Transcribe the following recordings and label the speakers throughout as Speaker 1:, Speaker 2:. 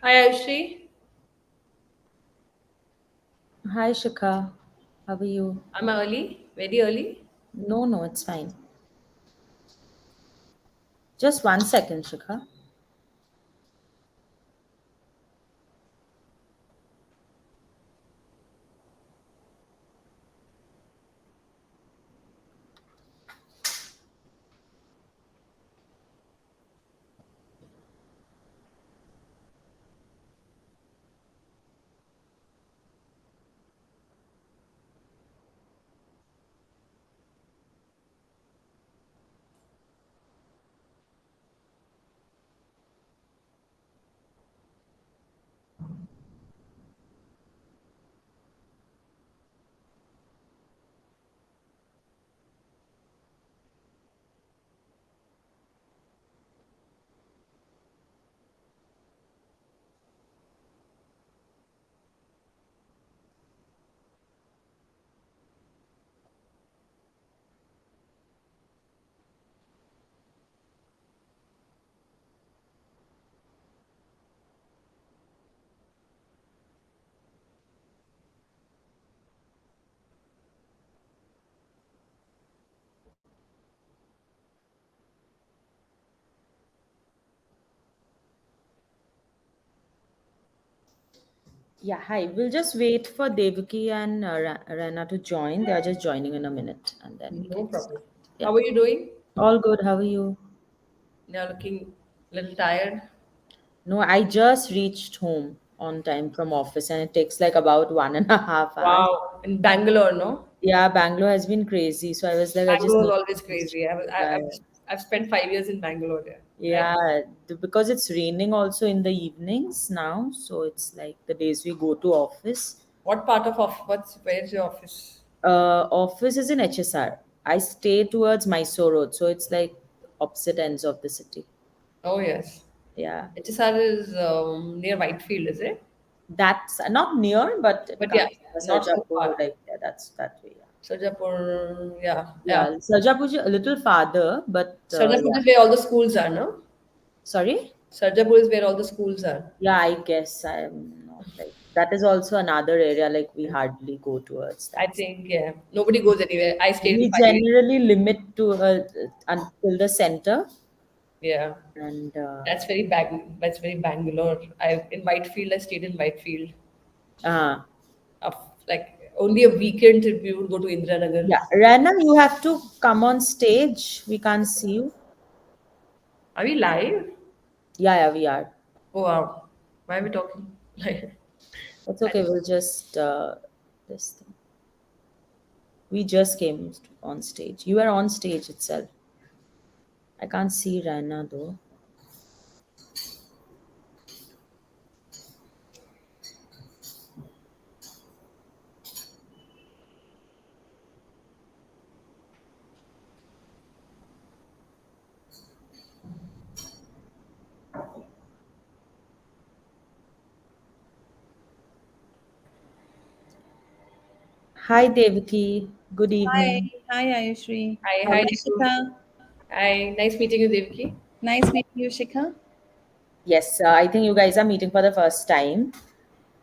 Speaker 1: Hi Ayushree,
Speaker 2: Hi, Shikha. How are you?
Speaker 1: I'm early, very early.
Speaker 2: No, no, it's fine. Just 1 second, Shikha. Yeah, hi. We'll just wait for Devaki and Raina to join. They are just joining in a minute and then we
Speaker 1: No
Speaker 2: can
Speaker 1: problem.
Speaker 2: start. Yeah.
Speaker 1: How are you doing?
Speaker 2: All good. How are you?
Speaker 1: You're looking a little tired.
Speaker 2: No, I just reached home on time from office and it takes like about 1.5 hours.
Speaker 1: Wow, in Bangalore, no?
Speaker 2: Yeah, Bangalore has been crazy. So I was like, I just
Speaker 1: Bangalore is
Speaker 2: need
Speaker 1: always
Speaker 2: to reach.
Speaker 1: crazy.
Speaker 2: Yeah,
Speaker 1: I've spent 5 years in Bangalore there, right?
Speaker 2: yeah, because it's raining also in the evenings now. So it's like the days we go to office.
Speaker 1: What part of where's your office?
Speaker 2: Office is in HSR. I stay towards Mysore Road, so it's like opposite ends of the city.
Speaker 1: Oh yes.
Speaker 2: Yeah,
Speaker 1: HSR is near Whitefield, is it?
Speaker 2: that's not near, but it
Speaker 1: But yeah,
Speaker 2: comes
Speaker 1: not so
Speaker 2: Sarjapur,
Speaker 1: far.
Speaker 2: like yeah, that's that way. Yeah,
Speaker 1: Sarjapur, yeah,
Speaker 2: yeah,
Speaker 1: yeah.
Speaker 2: Sarjapur is a little farther, but
Speaker 1: Sarjapur
Speaker 2: yeah.
Speaker 1: is where all the schools are, no?
Speaker 2: Sorry.
Speaker 1: Sarjapur is where all the schools are.
Speaker 2: Yeah, I guess I'm not like that. Is also another area like we hardly go towards
Speaker 1: I
Speaker 2: that.
Speaker 1: think, yeah. Nobody goes anywhere. I stayed in
Speaker 2: We
Speaker 1: 5 years.
Speaker 2: generally limit to until the center,
Speaker 1: Yeah.
Speaker 2: and
Speaker 1: That's very Bangalore. I in Whitefield. I stayed in Whitefield.
Speaker 2: uh,
Speaker 1: Like only a weekend trip we would go to Indranagar.
Speaker 2: yeah, Rana, you have to come on stage. We can't see you.
Speaker 1: Are we live?
Speaker 2: Yeah, yeah, we are.
Speaker 1: Oh wow. Why are we talking? Like
Speaker 2: It's okay. We'll just this thing. We just came on stage. You are on stage itself. I can't see Rana though. Hi, Devaki. Good
Speaker 3: Hi,
Speaker 2: evening.
Speaker 3: hi Ayushree.
Speaker 1: hi,
Speaker 3: Hi
Speaker 1: hi, Deepu.
Speaker 3: Shikha.
Speaker 1: Hi, nice meeting you, Devaki.
Speaker 3: Nice meeting you, Shikha.
Speaker 2: Yes, I think you guys are meeting for the first time.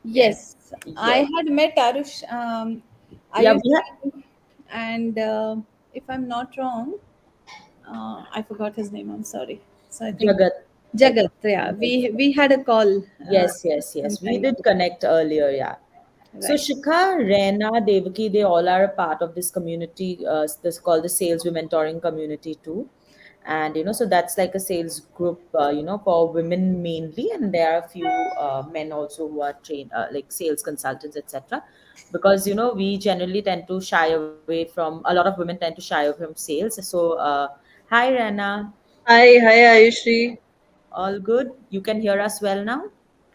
Speaker 1: Yes.
Speaker 3: Yes, I
Speaker 2: Yes.
Speaker 3: had met
Speaker 2: Yeah, we have.
Speaker 3: Ayushree, and if I'm not wrong, I forgot his name. I'm sorry. So I think
Speaker 2: Jagat, I
Speaker 3: Jagat.
Speaker 2: think.
Speaker 3: Yeah,
Speaker 2: Yes,
Speaker 3: we had a call
Speaker 2: yes, yes, yes. We
Speaker 3: sometime
Speaker 2: did
Speaker 3: ago.
Speaker 2: connect earlier, yeah. So
Speaker 3: Right.
Speaker 2: Shikha, Raina, Devaki, they all are a part of this community. This called the Sales Women Mentoring Community too, and so that's like a sales group, for women mainly, and there are a few men also who are trained, like sales consultants, etc. Because we generally tend to shy away from a lot of women tend to shy away from sales. So, hi Raina,
Speaker 4: Hi, Ayushree.
Speaker 2: all good? You can hear us well now?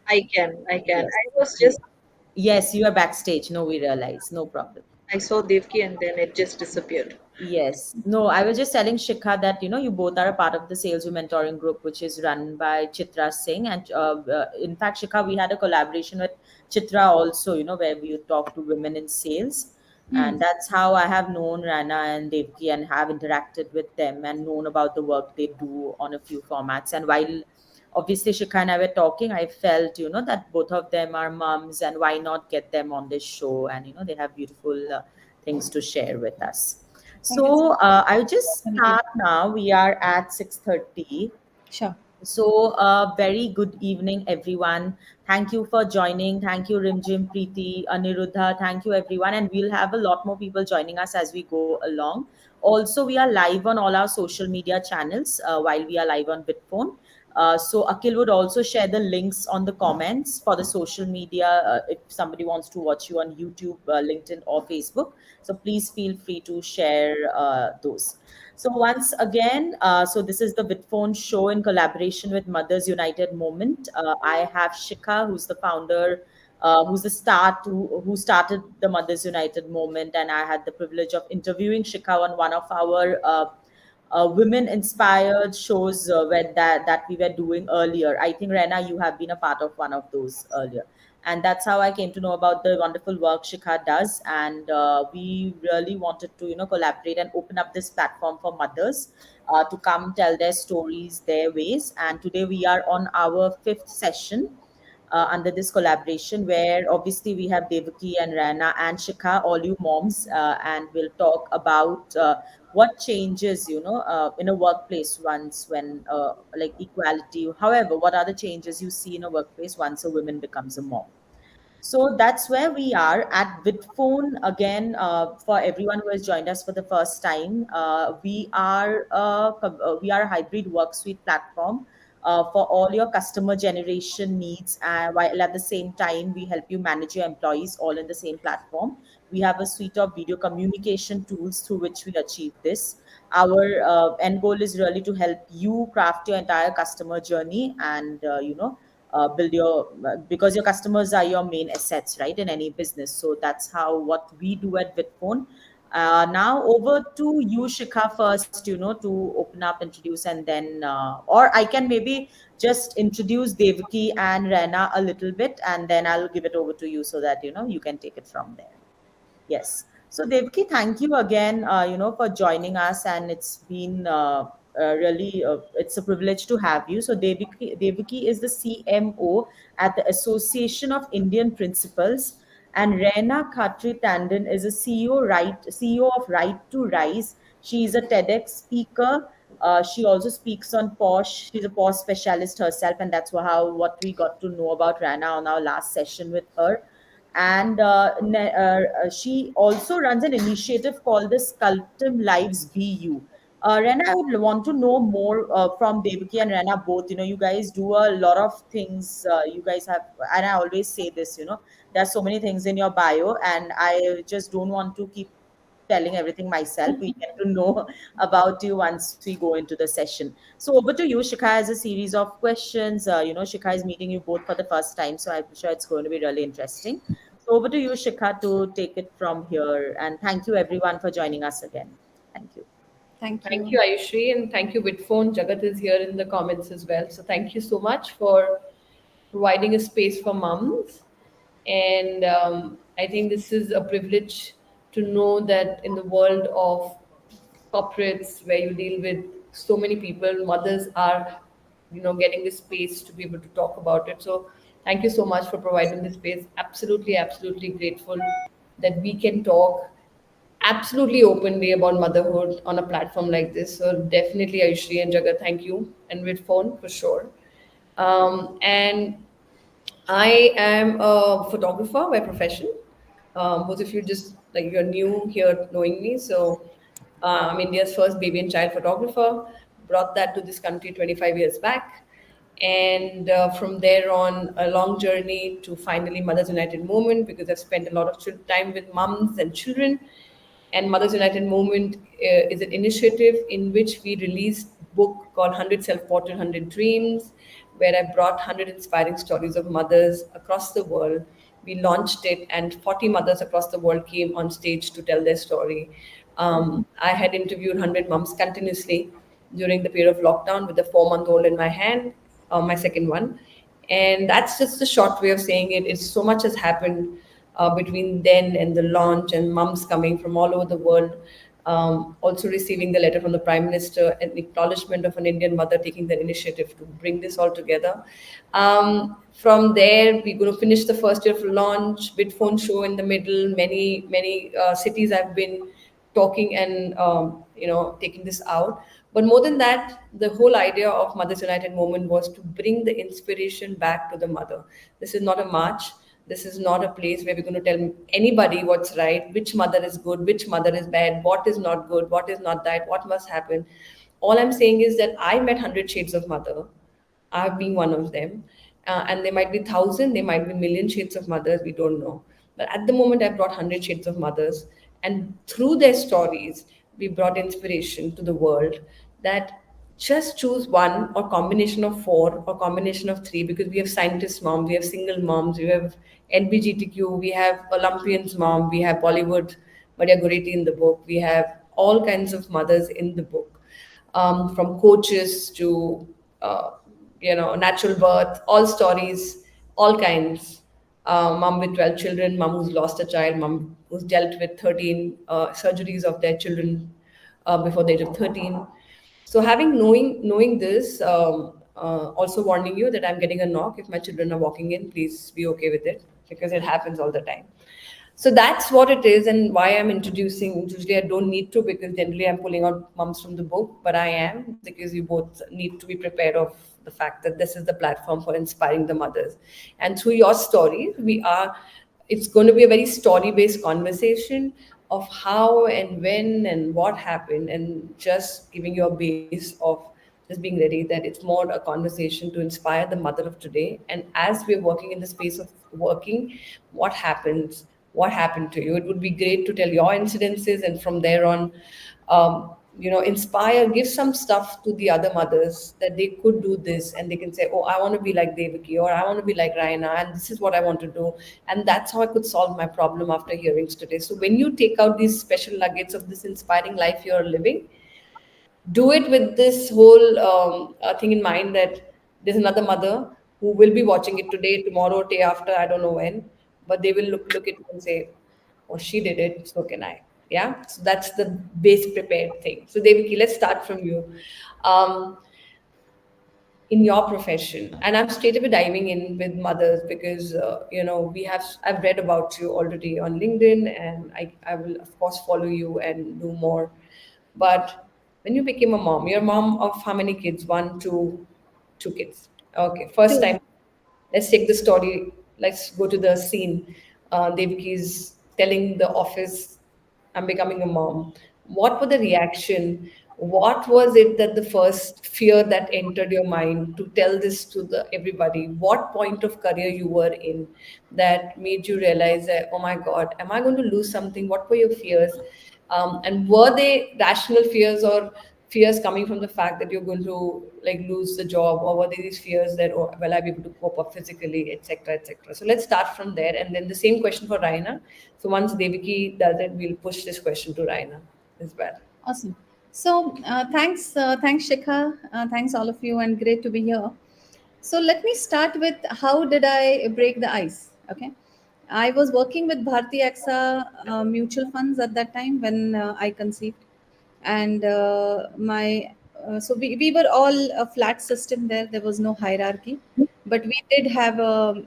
Speaker 4: I can.
Speaker 2: Yes.
Speaker 4: I was just,
Speaker 2: Yes, you are backstage. No, we realize. No problem.
Speaker 4: I saw Devki and then it just disappeared.
Speaker 2: Yes. No, I was just telling Shikha that, you both are a part of the Sales Mentoring Group, which is run by Chitra Singh. And in fact, Shikha, we had a collaboration with Chitra also, where we would talk to women in sales.
Speaker 3: Hmm.
Speaker 2: And that's how I have known Rana and Devki and have interacted with them and known about the work they do on a few formats. And while obviously Shikha and I were talking, I felt, that both of them are moms, and why not get them on this show? And, they have beautiful things to share with us.
Speaker 3: Thank you so
Speaker 2: So
Speaker 3: much.
Speaker 2: I'll just
Speaker 3: Opportunity.
Speaker 2: start now. We are at 6:30.
Speaker 3: Sure.
Speaker 2: So, very good evening, everyone. Thank you for joining. Thank you, Rimjim, Preeti, Aniruddha. Thank you, everyone. And we'll have a lot more people joining us as we go along. Also, we are live on all our social media channels while we are live on Vidphone. So, Akhil would also share the links on the comments for the social media if somebody wants to watch you on YouTube, LinkedIn, or Facebook. So, please feel free to share those. So once again, so this is the Vidphone show in collaboration with Mothers United Movement. I have Shikha, who's the founder, who started the Mothers United Movement, and I had the privilege of interviewing Shikha on one of our women inspired shows where that we were doing earlier. I think Raina, you have been a part of one of those earlier, and that's how I came to know about the wonderful work Shikha does. And we really wanted to collaborate and open up this platform for mothers to come tell their stories their ways. And today we are on our fifth session under this collaboration, where obviously we have Devaki and Rana and Shikha, all you moms, and we'll talk about what changes, in a workplace once when, like equality, however, what are the changes you see in a workplace once a woman becomes a mom. So that's where we are at Vidphone again. For everyone who has joined us for the first time, we are a hybrid work suite platform for all your customer generation needs, while at the same time we help you manage your employees all in the same platform. We have a suite of video communication tools through which we achieve this. Our end goal is really to help you craft your entire customer journey and build your because your customers are your main assets, right, in any business. So that's how what we do at Vidphone. Now over to you, Shikha, first, to open up, introduce, and then or I can maybe just introduce Devaki and Rena a little bit, and then I'll give it over to you so that you can take it from there. Yes. So Devaki, thank you again, for joining us, and it's been really it's a privilege to have you. So Devaki is the CMO at the Association of Indian Principals, and Raina Khatri Tandon is a CEO of Right to Rise. She is a TEDx speaker. She also speaks on POSH. She's a POSH specialist herself, and that's what we got to know about Rana on our last session with her. And she also runs an initiative called the Sculptum Lives BU. Rena, I would want to know more from Devaki and Rena both. You guys do a lot of things. You guys have, and I always say this, there's so many things in your bio, and I just don't want to keep telling everything myself. We get to know about you once we go into the session. So over to you. Shikha has a series of questions. Shikha is meeting you both for the first time, so I'm sure it's going to be really interesting. So over to you, Shikha, to take it from here. And thank you everyone for joining us again. Thank you.
Speaker 3: Thank
Speaker 1: Thank
Speaker 3: you.
Speaker 1: you, Ayushree, and thank you, Vidphone. Jagat is here in the comments as well. So thank you so much for providing a space for mums. And I think this is a privilege to know that in the world of corporates where you deal with so many people, mothers are, getting this space to be able to talk about it. So thank you so much for providing this space. Absolutely, absolutely grateful that we can talk absolutely openly about motherhood on a platform like this. So definitely, Ayushri and Jagat, thank you, and with phone for sure. And I am a photographer by profession. Both of you just like you're new here knowing me, so I'm India's first baby and child photographer. Brought that to this country 25 years back, and from there on, a long journey to finally Mothers United Movement because I've spent a lot of time with mums and children. And Mothers United Movement is an initiative in which we released a book called 100 Self-Portrait, 100 Dreams, where I brought 100 inspiring stories of mothers across the world. We launched it, and 40 mothers across the world came on stage to tell their story. I had interviewed 100 moms continuously during the period of lockdown with a 4-month-old in my hand, my second one. And that's just a short way of saying it. It's so much has happened between then and the launch, and mums coming from all over the world Also receiving the letter from the Prime Minister, an acknowledgement of an Indian mother taking the initiative to bring this all together. From there, we're going to finish the first year of launch, Vidphone show in the middle, many cities I've been talking and taking this out. But more than that, the whole idea of Mothers United movement was to bring the inspiration back to the mother. This is not a march. This is not a place where we're going to tell anybody what's right, which mother is good, which mother is bad, what is not good, what is not that, what must happen. All I'm saying is that I met 100 shades of mother. I've been one of them. And there might be thousand, there might be million shades of mothers, we don't know. But at the moment, I brought 100 shades of mothers. And through their stories, we brought inspiration to the world that just choose one or combination of four or combination of three, because we have scientist moms, we have single moms, we have LBGTQ, we have Olympians mom, we have Bollywood, Maria Goretti in the book, we have all kinds of mothers in the book, from coaches to natural birth, all stories, all kinds. Mom with 12 children, mom who's lost a child, mom who's dealt with 13 surgeries of their children before the age of 13. So having knowing this, also warning you that I'm getting a knock if my children are walking in, please be okay with it, because it happens all the time. So that's what it is, and why I'm introducing. Usually, I don't need to, because generally I'm pulling out moms from the book, but I am, because you both need to be prepared of the fact that this is the platform for inspiring the mothers. And through your stories, it's going to be a very story-based conversation of how and when and what happened, and just giving you a base of just being ready that it's more a conversation to inspire the mother of today. And as we're working in the space of working, what happened to you. It would be great to tell your incidences, and from there on, inspire, give some stuff to the other mothers that they could do this, and they can say, "Oh, I want to be like Devaki, or I want to be like Raina, and this is what I want to do." And that's how I could solve my problem after hearings today. So when you take out these special nuggets of this inspiring life you're living, do it with this whole thing in mind, that there's another mother who will be watching it today, tomorrow, day after, I don't know when, but they will look at it and say, "Oh, she did it, so can I." Yeah, so that's the base prepared thing. So Devaki, let's start from you. Um, in your profession, and I'm straight away diving in with mothers, because I've read about you already on LinkedIn, and I will of course follow you and do more. But when you became a mom, you're a mom of how many kids? One, two kids. Okay, first
Speaker 3: Two.
Speaker 1: time. Let's take the story. Let's go to the scene. Devaki is telling the office, "I'm becoming a mom." What were the reaction? What was it that the first fear that entered your mind to tell this to the everybody? What point of career you were in that made you realize that, "Oh my God, am I going to lose something?" What were your fears? And were they rational fears, or fears coming from the fact that you're going to like lose the job, or were there these fears that, "Oh, will I be able to cope up physically, etc., etc.?" So let's start from there, and then the same question for Raina. So once Devaki does it, we'll push this question to Raina as well.
Speaker 3: Awesome. So thanks Shikha, thanks all of you, and great to be here. So let me start with how did I break the ice? Okay, I was working with Bharti AXA mutual funds at that time when I conceived, and my so we were all a flat system there. There was no hierarchy, but we did have a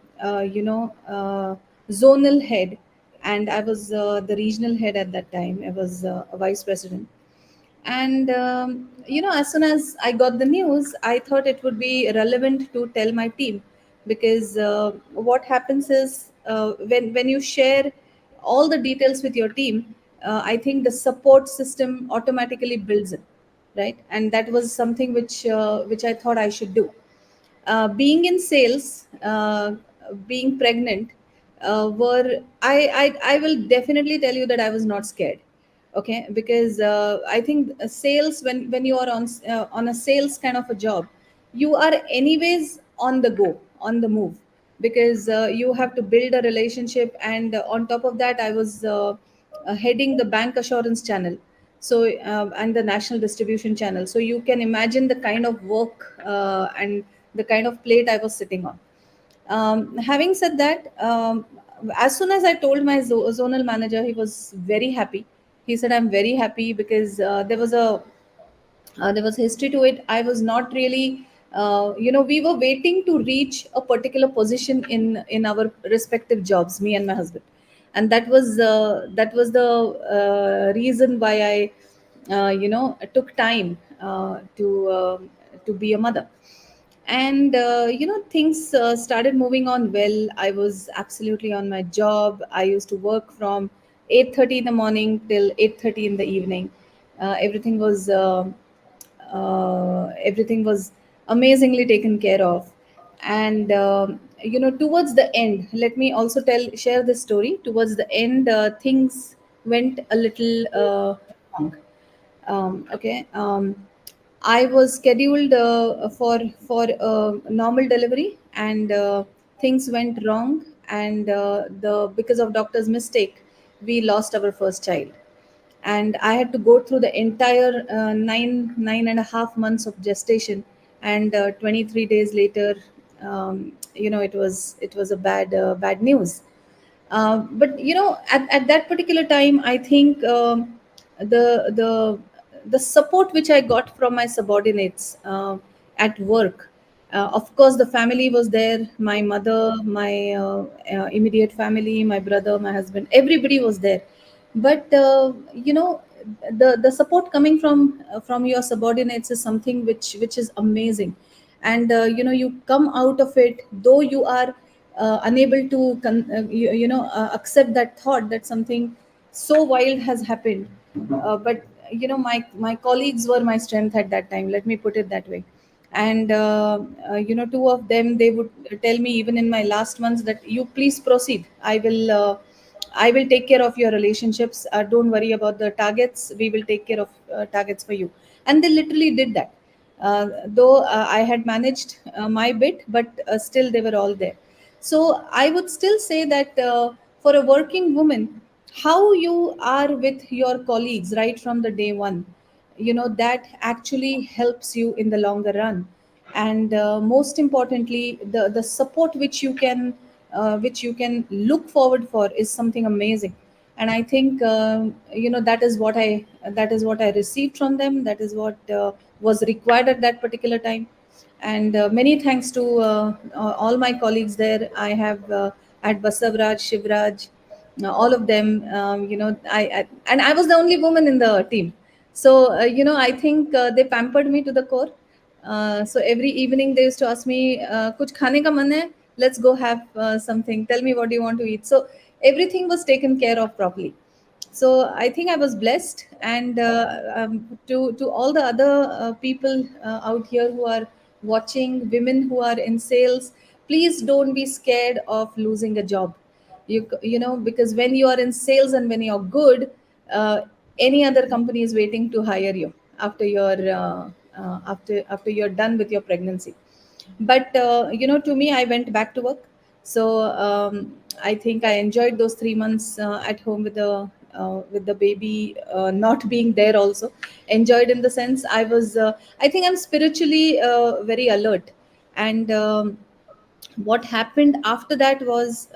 Speaker 3: zonal head, and I was the regional head at that time. I was a vice president, and as soon as I got the news, I thought it would be relevant to tell my team, because what happens is, when you share all the details with your team, I think the support system automatically builds it, right? And that was something which I thought I should do. Being in sales, being pregnant, were I will definitely tell you that I was not scared. Okay, because I think sales, when you are on a sales kind of a job, you are anyways on the go, on the move, because you have to build a relationship, and on top of that, I was heading the bank assurance channel, so and the national distribution channel. So you can imagine the kind of work and the kind of plate I was sitting on. Having said that, as soon as I told my zonal manager, he was very happy. He said, I'm very happy because there was history to it. I was not really, we were waiting to reach a particular position in our respective jobs, me and my husband, and that was the reason why I took time to be a mother. And things started moving on well. I was absolutely on my job. I used to work from 8:30 in the morning till 8:30 in the evening. Everything was amazingly taken care of. And towards the end, let me also share this story. Towards the end, things went a little wrong. Okay. I was scheduled for normal delivery, and things went wrong. And the because of doctor's mistake, we lost our first child. And I had to go through the entire nine and a half months of gestation. And 23 days later, it was a bad news. But at that particular time, I think the the the support which I got from my subordinates at work. Of course, the family was there. My mother, my immediate family, my brother, my husband, everybody was there. But the support coming from your subordinates is something which is amazing. And you come out of it, though you are unable to accept that thought that something so wild has happened. But my colleagues were my strength at that time, let me put it that way. And two of them, they would tell me even in my last months that you please proceed. I will take care of your relationships. Don't worry about the targets. We will take care of targets for you. And they literally did that. Though I had managed my bit, but still they were all there. So I would still say that for a working woman, how you are with your colleagues right from the day one, that actually helps you in the longer run. And most importantly, the support which you can look forward for is something amazing. And I think that is what I received from them. That is what was required at that particular time. And many thanks to all my colleagues there. I have at Basavraj, Shivraj, all of them. And I was the only woman in the team. So I think they pampered me to the core. So every evening they used to ask me, "Kuch khane ka man hai? Let's go have something. Tell me what you want to eat." So everything was taken care of properly. So I think I was blessed. And to all the other people out here who are watching, women who are in sales, please don't be scared of losing a job. Because when you are in sales and when you're good, uh, any other company is waiting to hire you after you're done with your pregnancy. But to me, I went back to work. So I think I enjoyed those 3 months at home with the baby not being there also. Enjoyed in the sense, I think I'm spiritually very alert. And what happened after that was,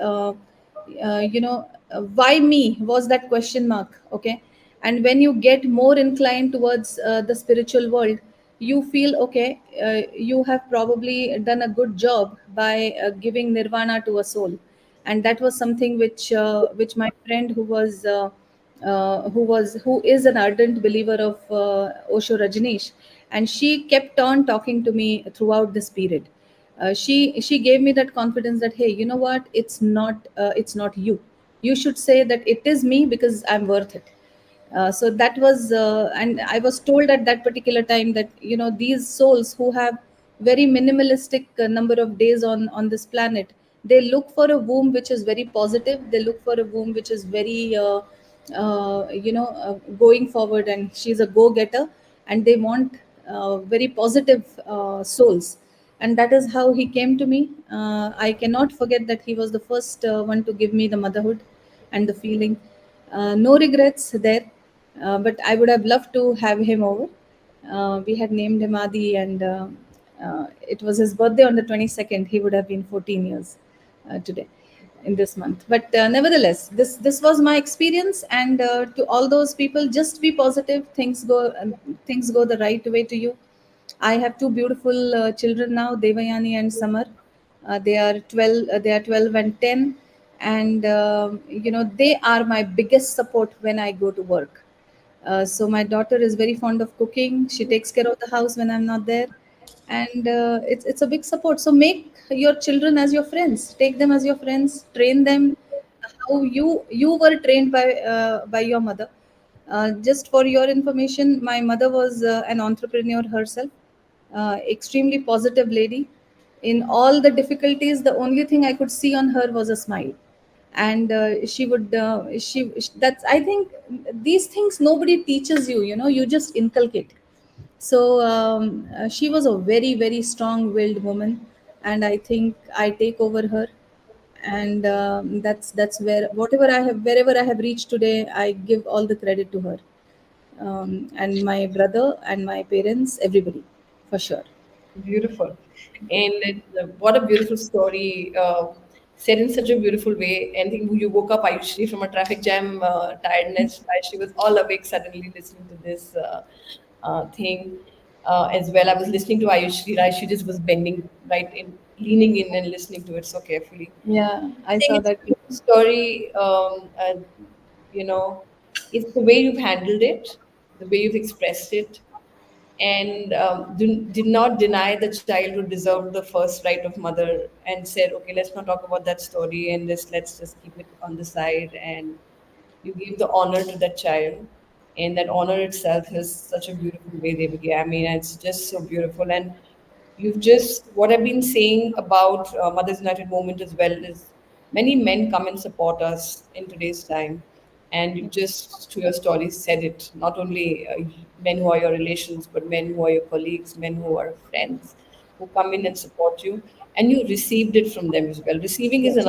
Speaker 3: why me was that question mark. Okay. And when you get more inclined towards the spiritual world, you feel okay, you have probably done a good job by giving nirvana to a soul. And that was something which my friend who is an ardent believer of Osho Rajneesh, and she kept on talking to me throughout this period. She gave me that confidence that, hey, you know what, it's not you. You should say that it is me because I'm worth it. So that was and I was told at that particular time that these souls who have very minimalistic number of days on this planet, they look for a womb which is very positive. They look for a womb which is very going forward, and she's a go-getter. And they want very positive souls. And that is how he came to me. I cannot forget that he was the first one to give me the motherhood and the feeling. No regrets there. But I would have loved to have him over. We had named him Adi, and it was his birthday on the 22nd. He would have been 14 years today. in this month. But nevertheless, this was my experience, and to all those people, just be positive. Things go the right way to you. I have two beautiful children now, Devayani and Samar. They are 12. They are 12 and 10, and they are my biggest support when I go to work. So my daughter is very fond of cooking. She takes care of the house when I'm not there, and it's a big support. So make your children as your friends. Take them as your friends. Train them how you were trained by your mother. Just for your information, my mother was an entrepreneur herself, extremely positive lady. In all the difficulties, the only thing I could see on her was a smile, and she would that's, I think, these things nobody teaches you. You just inculcate. So she was a very very strong-willed woman, and I think I take over her, and that's where wherever I have reached today, I give all the credit to her, and my brother and my parents, everybody, for sure.
Speaker 1: Beautiful. And what a beautiful story, said in such a beautiful way. And I think you woke up Ayushri from a traffic jam tiredness. She was all awake suddenly listening to this thing as well. I was listening to Ayushri, right? She just was bending, right, in, leaning in and listening to it so carefully.
Speaker 3: Yeah, I
Speaker 1: I think
Speaker 3: saw
Speaker 1: it's a
Speaker 3: that.
Speaker 1: beautiful story. You know, it's the way you've handled it, the way you've expressed it, and did not deny the child who deserved the first right of mother, and said, okay, let's not talk about that story, and let's just keep it on the side. And you give the honor to that child, and that honor itself is such a beautiful way they began. I mean, it's just so beautiful. And you've just, what I've been saying about Mothers United movement as well is many men come and support us in today's time. And you just, through your stories, said it. Not only men who are your relations, but men who are your colleagues, men who are friends, who come in and support you. And you received it from them as well. Receiving is
Speaker 3: Yes.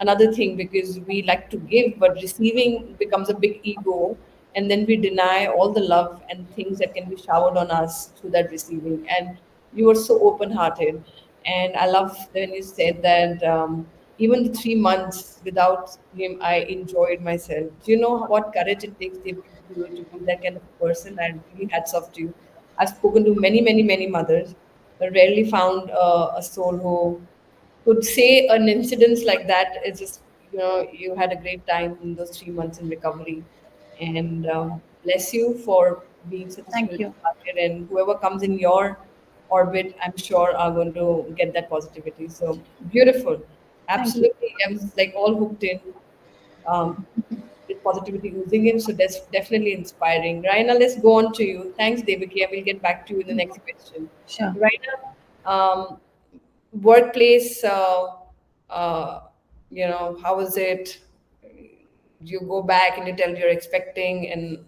Speaker 1: another thing, because we like to give, but receiving becomes a big ego, and then we deny all the love and things that can be showered on us through that receiving. And you were so open hearted. And I love when you said that even the 3 months without him, I enjoyed myself. Do you know what courage it takes, Dev, to be that kind of a person? And really hats off to you. I've spoken to many, many, many mothers, but rarely found a soul who could say an incident like that is just, you had a great time in those 3 months in recovery. And bless you for being such a
Speaker 3: Thank
Speaker 1: spiritual
Speaker 3: you.
Speaker 1: target. And whoever comes in your orbit, I'm sure are going to get that positivity. So beautiful.
Speaker 3: Thank you.
Speaker 1: Absolutely. I was like all hooked in, um, with positivity oozing in. So that's definitely inspiring. Raina, let's go on to you. Thanks, Devaki. I will get back to you in the next question.
Speaker 3: Sure.
Speaker 1: Raina, workplace, uh, how was it? You go back and you tell you're expecting, and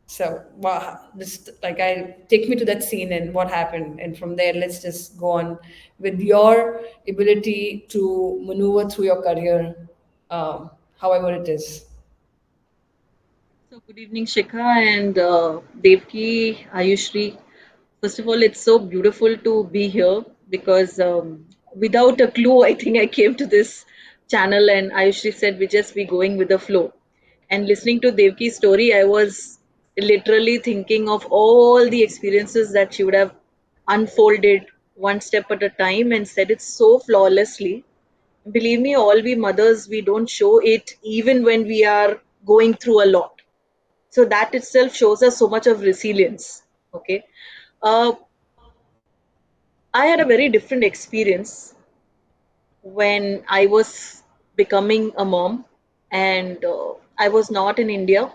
Speaker 1: so, well, just like, I take me to that scene and what happened, and from there, let's just go on with your ability to maneuver through your career, however it is.
Speaker 4: So, good evening, Shikha and DevakiI, Ayushree. First of all, it's so beautiful to be here because without a clue, I think I came to this channel and Ayushree said we just be going with the flow. And listening to Devaki's story, I was literally thinking of all the experiences that she would have unfolded one step at a time and said it so flawlessly. Believe me, all we mothers, we don't show it even when we are going through a lot. So that itself shows us so much of resilience. Okay. Uh, I had a very different experience when I was becoming a mom, and I was not in India.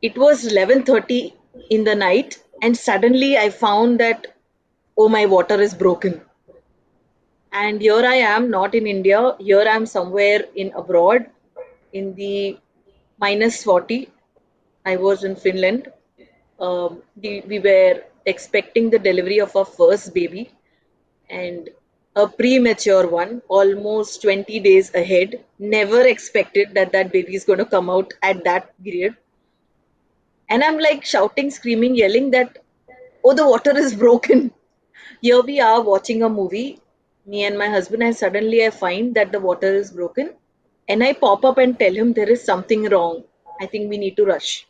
Speaker 4: It was 11:30 in the night, and suddenly I found that, oh, my water is broken. And here I am, not in India. Here I am somewhere in abroad in the minus 40. I was in Finland. We were expecting the delivery of our first baby, and a premature one, almost 20 days ahead. Never expected that that baby is going to come out at that period. And I'm like shouting, screaming, yelling that, oh, the water is broken. Here we are watching a movie. me and my husband, and suddenly I find that the water is broken. And I pop up and tell him there is something wrong. I think we need to rush.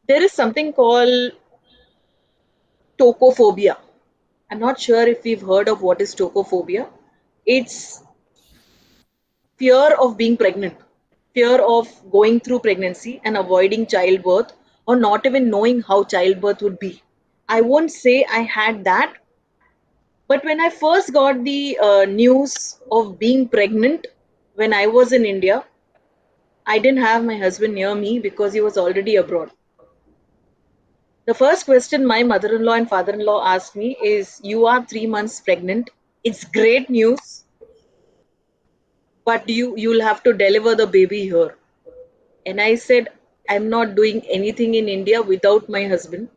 Speaker 4: There is something called tocophobia. I'm not sure if we've heard of what is tocophobia. It's fear of being pregnant, fear of going through pregnancy and avoiding childbirth, or not even knowing how childbirth would be. I won't say I had that, but when I first got the news of being pregnant when I was in India, I didn't have my husband near me because he was already abroad. The first question my mother in law and father in law asked me is, "You are 3 months pregnant. It's great news, but you'll have to deliver the baby here." And I said, "I'm not doing anything in India without my husband."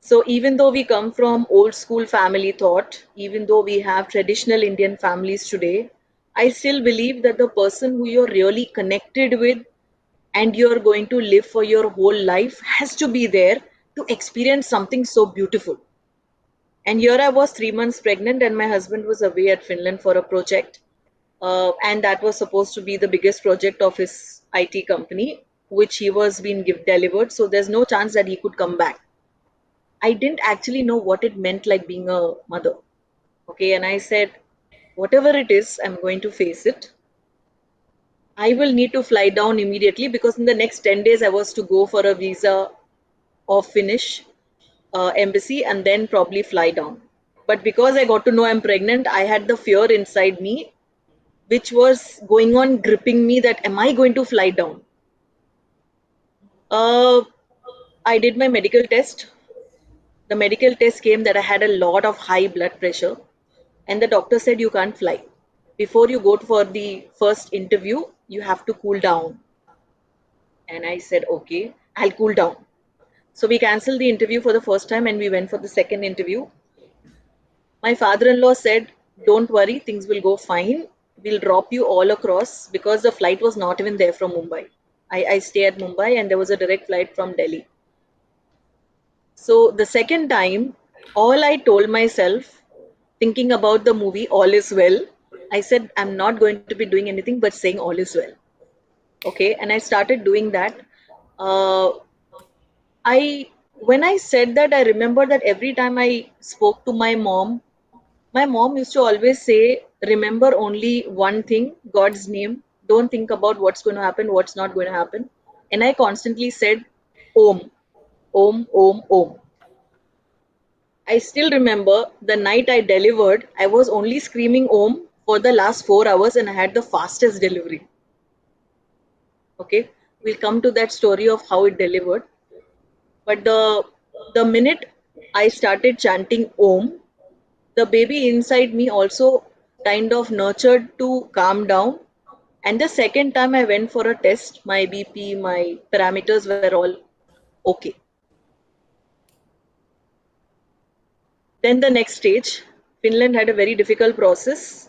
Speaker 4: So even though we come from old school family thought, even though we have traditional Indian families today, I still believe that the person who you're really connected with and you're going to live for your whole life has to be there to experience something so beautiful. And here I was 3 months pregnant, and my husband was away at Finland for a project. And that was supposed to be the biggest project of his IT company, which he was being delivered. So there's no chance that he could come back. I didn't actually know what it meant like being a mother. Okay, and I said, whatever it is, I'm going to face it. I will need to fly down immediately because in the next 10 days I was to go for a visa of Finnish embassy and then probably fly down. But because I got to know I'm pregnant, I had the fear inside me, which was going on gripping me that am I going to fly down? Uh, I did my medical test. The medical test came that I had a lot of high blood pressure, and the doctor said you can't fly. Before you go for the first interview, you have to cool down. And I said, okay, I'll cool down. So we canceled the interview for the first time and we went for the second interview. My father-in-law said, don't worry, things will go fine. We'll drop you all across because the flight was not even there from Mumbai. I stay at Mumbai and there was a direct flight from Delhi. So the second time, all I told myself, thinking about the movie All Is Well, I said, I'm not going to be doing anything but saying all is well. Okay. And I started doing that. Uh, when I said that, I remember that every time I spoke to my mom used to always say, remember only one thing, God's name. Don't think about what's going to happen, what's not going to happen. And I constantly said, Om, Om, Om, Om. I still remember the night I delivered, I was only screaming Om for the last 4 hours and I had the fastest delivery. Okay, we'll come to that story of how it delivered. But the minute I started chanting Om, the baby inside me also kind of nurtured to calm down. And the second time I went for a test, my BP, my parameters were all okay. Then the next stage, Finland had a very difficult process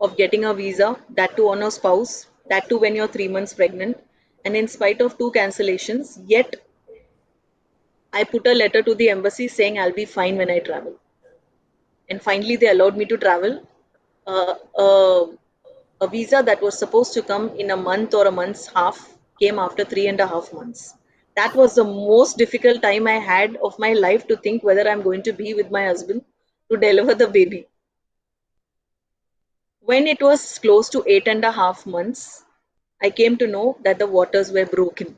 Speaker 4: of getting a visa, that too on a spouse, that too when you're 3 months pregnant. And in spite of two cancellations, yet I put a letter to the embassy saying I'll be fine when I travel. And finally, they allowed me to travel. Uh, uh, a visa that was supposed to come in a month or a month's half came after 3.5 months. That was the most difficult time I had of my life to think whether I'm going to be with my husband to deliver the baby. When it was close to 8.5 months, I came to know that the waters were broken.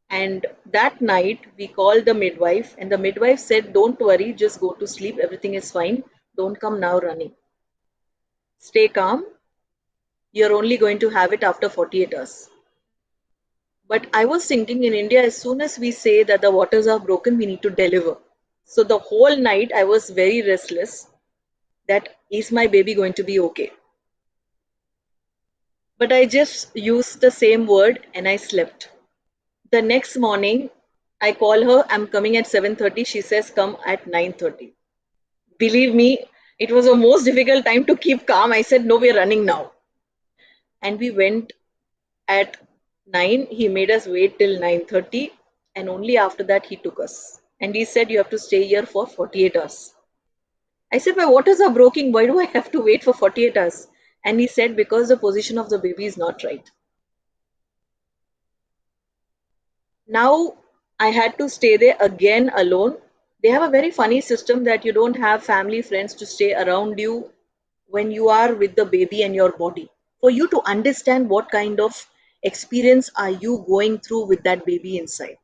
Speaker 4: And that night, we called the midwife, and the midwife said, don't worry, just go to sleep, everything is fine. Don't come now running. Stay calm. You're only going to have it after 48 hours. But I was thinking in India, as soon as we say that the waters are broken, we need to deliver. So the whole night I was very restless that is my baby going to be okay? But I just used the same word and I slept. The next morning, I call her, I'm coming at 7:30. She says, come at 9:30. Believe me, it was the most difficult time to keep calm. I said, no, we're running now. And we went at 9. He made us wait till 9:30. And only after that, he took us. And he said, you have to stay here for 48 hours. I said, my waters are broken. Why do I have to wait for 48 hours? And he said, because the position of the baby is not right. Now I had to stay there again alone. They have a very funny system that you don't have family, friends to stay around you when you are with the baby and your body. For you to understand what kind of experience are you going through with that baby inside.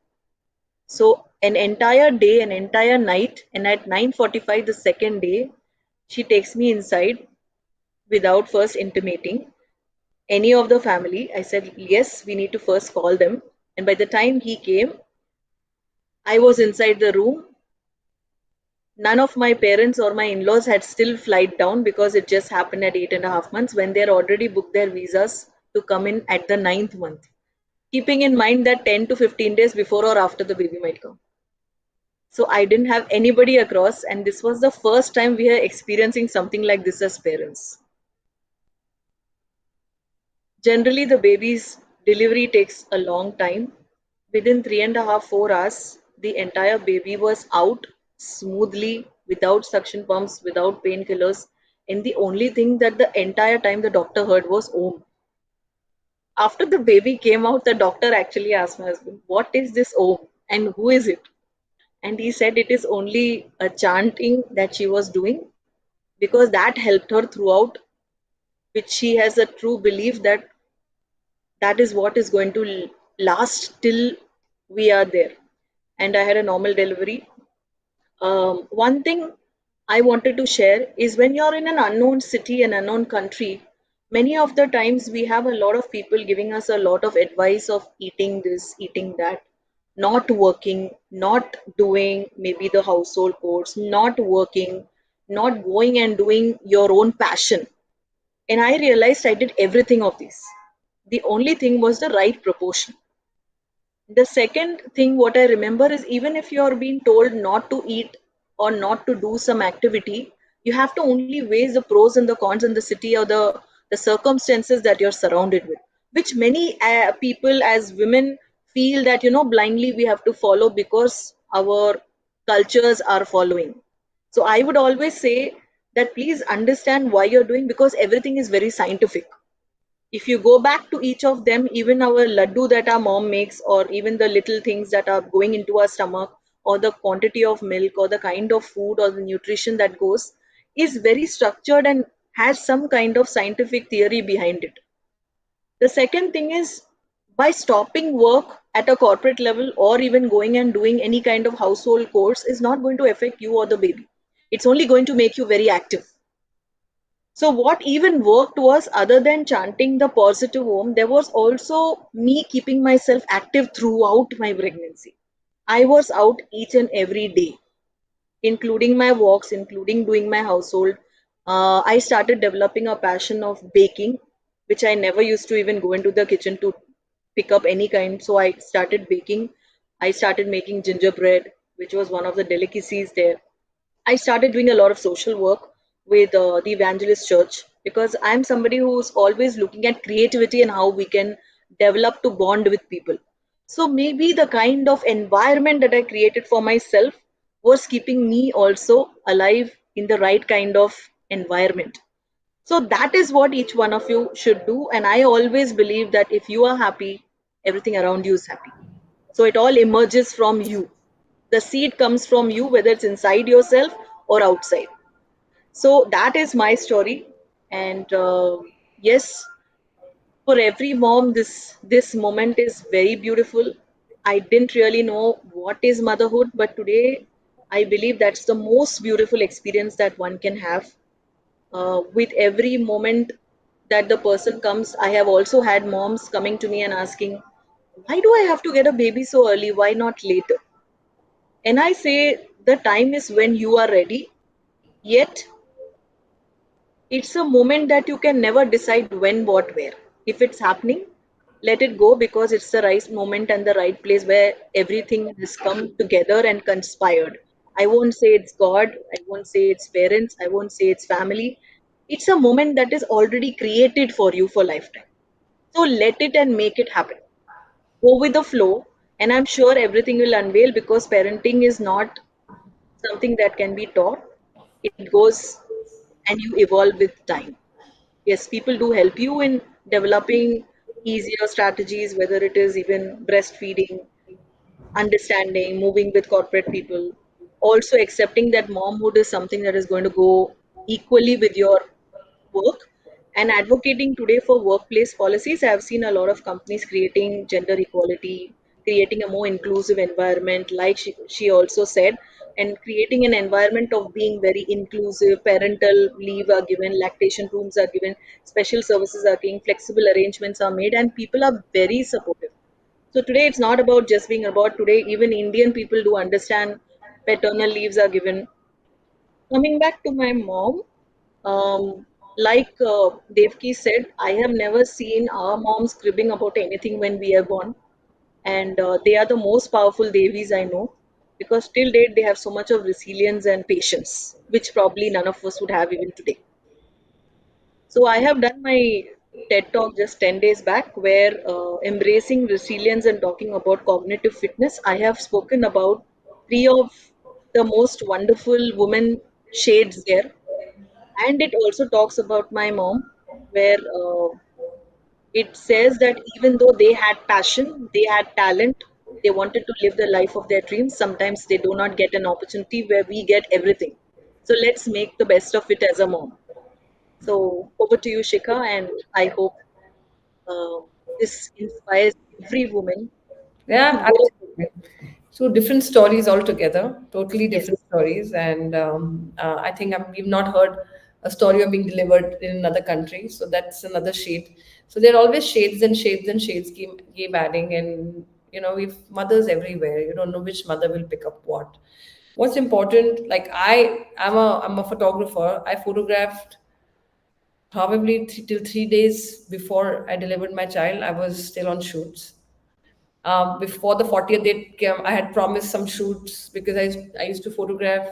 Speaker 4: So an entire day, an entire night, and at 9:45 the second day, she takes me inside without first intimating any of the family. I said, yes, we need to first call them. And by the time he came, I was inside the room. None of my parents or my in-laws had still flight down because it just happened at 8.5 months when they had already booked their visas to come in at the ninth month, keeping in mind that 10 to 15 days before or after the baby might come. So I didn't have anybody across, and this was the first time we are experiencing something like this as parents. Generally, the baby's delivery takes a long time. Within 3.5, 4 hours, the entire baby was out smoothly, without suction pumps, without painkillers. And the only thing that the entire time the doctor heard was Om. After the baby came out, the doctor actually asked my husband, what is this Om and who is it? And he said it is only a chanting that she was doing because that helped her throughout, which she has a true belief that that is what is going to last till we are there. And I had a normal delivery. One thing I wanted to share is when you're in an unknown city, an unknown country, many of the times we have a lot of people giving us a lot of advice of eating this, eating that, not working, not doing maybe the household chores, not working, not going and doing your own passion. And I realized I did everything of this. The only thing was the right proportion. The second thing what I remember is even if you're being told not to eat or not to do some activity, you have to only weigh the pros and the cons in the city or the circumstances that you're surrounded with, which many people as women feel that, blindly we have to follow because our cultures are following. So I would always say that please understand why you're doing, because everything is very scientific. If you go back to each of them, even our laddu that our mom makes, or even the little things that are going into our stomach, or the quantity of milk, or the kind of food, or the nutrition that goes, is very structured and has some kind of scientific theory behind it. The second thing is, by stopping work at a corporate level or even going and doing any kind of household chores is not going to affect you or the baby. It's only going to make you very active. So what even worked was, other than chanting the positive Om, there was also me keeping myself active throughout my pregnancy. I was out each and every day, including my walks, including doing my household. I started developing a passion of baking, which I never used to even go into the kitchen to pick up any kind. So I started baking. I started making gingerbread, which was one of the delicacies there. I started doing a lot of social work with the Evangelist Church, because I'm somebody who's always looking at creativity and how we can develop to bond with people. So maybe the kind of environment that I created for myself was keeping me also alive in the right kind of environment. So that is what each one of you should do. And I always believe that if you are happy, everything around you is happy. So it all emerges from you. The seed comes from you, whether it's inside yourself or outside. So that is my story. And yes, for every mom, this moment is very beautiful. I didn't really know what is motherhood, but today I believe that's the most beautiful experience that one can have. With every moment that the person comes, I have also had moms coming to me and asking, why do I have to get a baby so early? Why not later? And I say the time is when you are ready. Yet it's a moment that you can never decide when, what, where. If it's happening, let it go, because it's the right moment and the right place where everything has come together and conspired. I won't say it's God, I won't say it's parents, I won't say it's family. It's a moment that is already created for you for lifetime. So let it and make it happen. Go with the flow, and I'm sure everything will unveil, because parenting is not something that can be taught. it goes and you evolve with time. Yes, people do help you in developing easier strategies, whether it is even breastfeeding, understanding, moving with corporate people, also accepting that momhood is something that is going to go equally with your work, and advocating today for workplace policies. I have seen a lot of companies creating gender equality, creating a more inclusive environment, like she also said, and creating an environment of being very inclusive. Parental leave are given, lactation rooms are given, special services are given, flexible arrangements are made, and people are very supportive. So today it's not about just being about today, even Indian people do understand paternal leaves are given. Coming back to my mom, like Devki said, I have never seen our moms cribbing about anything when we are born, and they are the most powerful Devis I know, because till date they have so much of resilience and patience, which probably none of us would have even today. So I have done my TED talk just 10 days back, where embracing resilience and talking about cognitive fitness, I have spoken about three of the most wonderful women shades there. And it also talks about my mom, where it says that even though they had passion, they had talent, they wanted to live the life of their dreams, sometimes they do not get an opportunity where we get everything. So let's make the best of it as a mom. So over to you, Shikha, and I hope uh, this inspires every woman to
Speaker 1: Yeah,
Speaker 4: go.
Speaker 1: absolutely. So different stories altogether, totally
Speaker 4: Yes,
Speaker 1: different stories, and I think we've not heard a story of being delivered in another country. So that's another shade. So there are always shades and shades and shades keep adding, and we've mothers everywhere. You don't know which mother will pick up what. What's important? Like I'm a photographer. I photographed probably till 3 days before I delivered my child. I was still on shoots. Before the 40th date came, I had promised some shoots because I used to photograph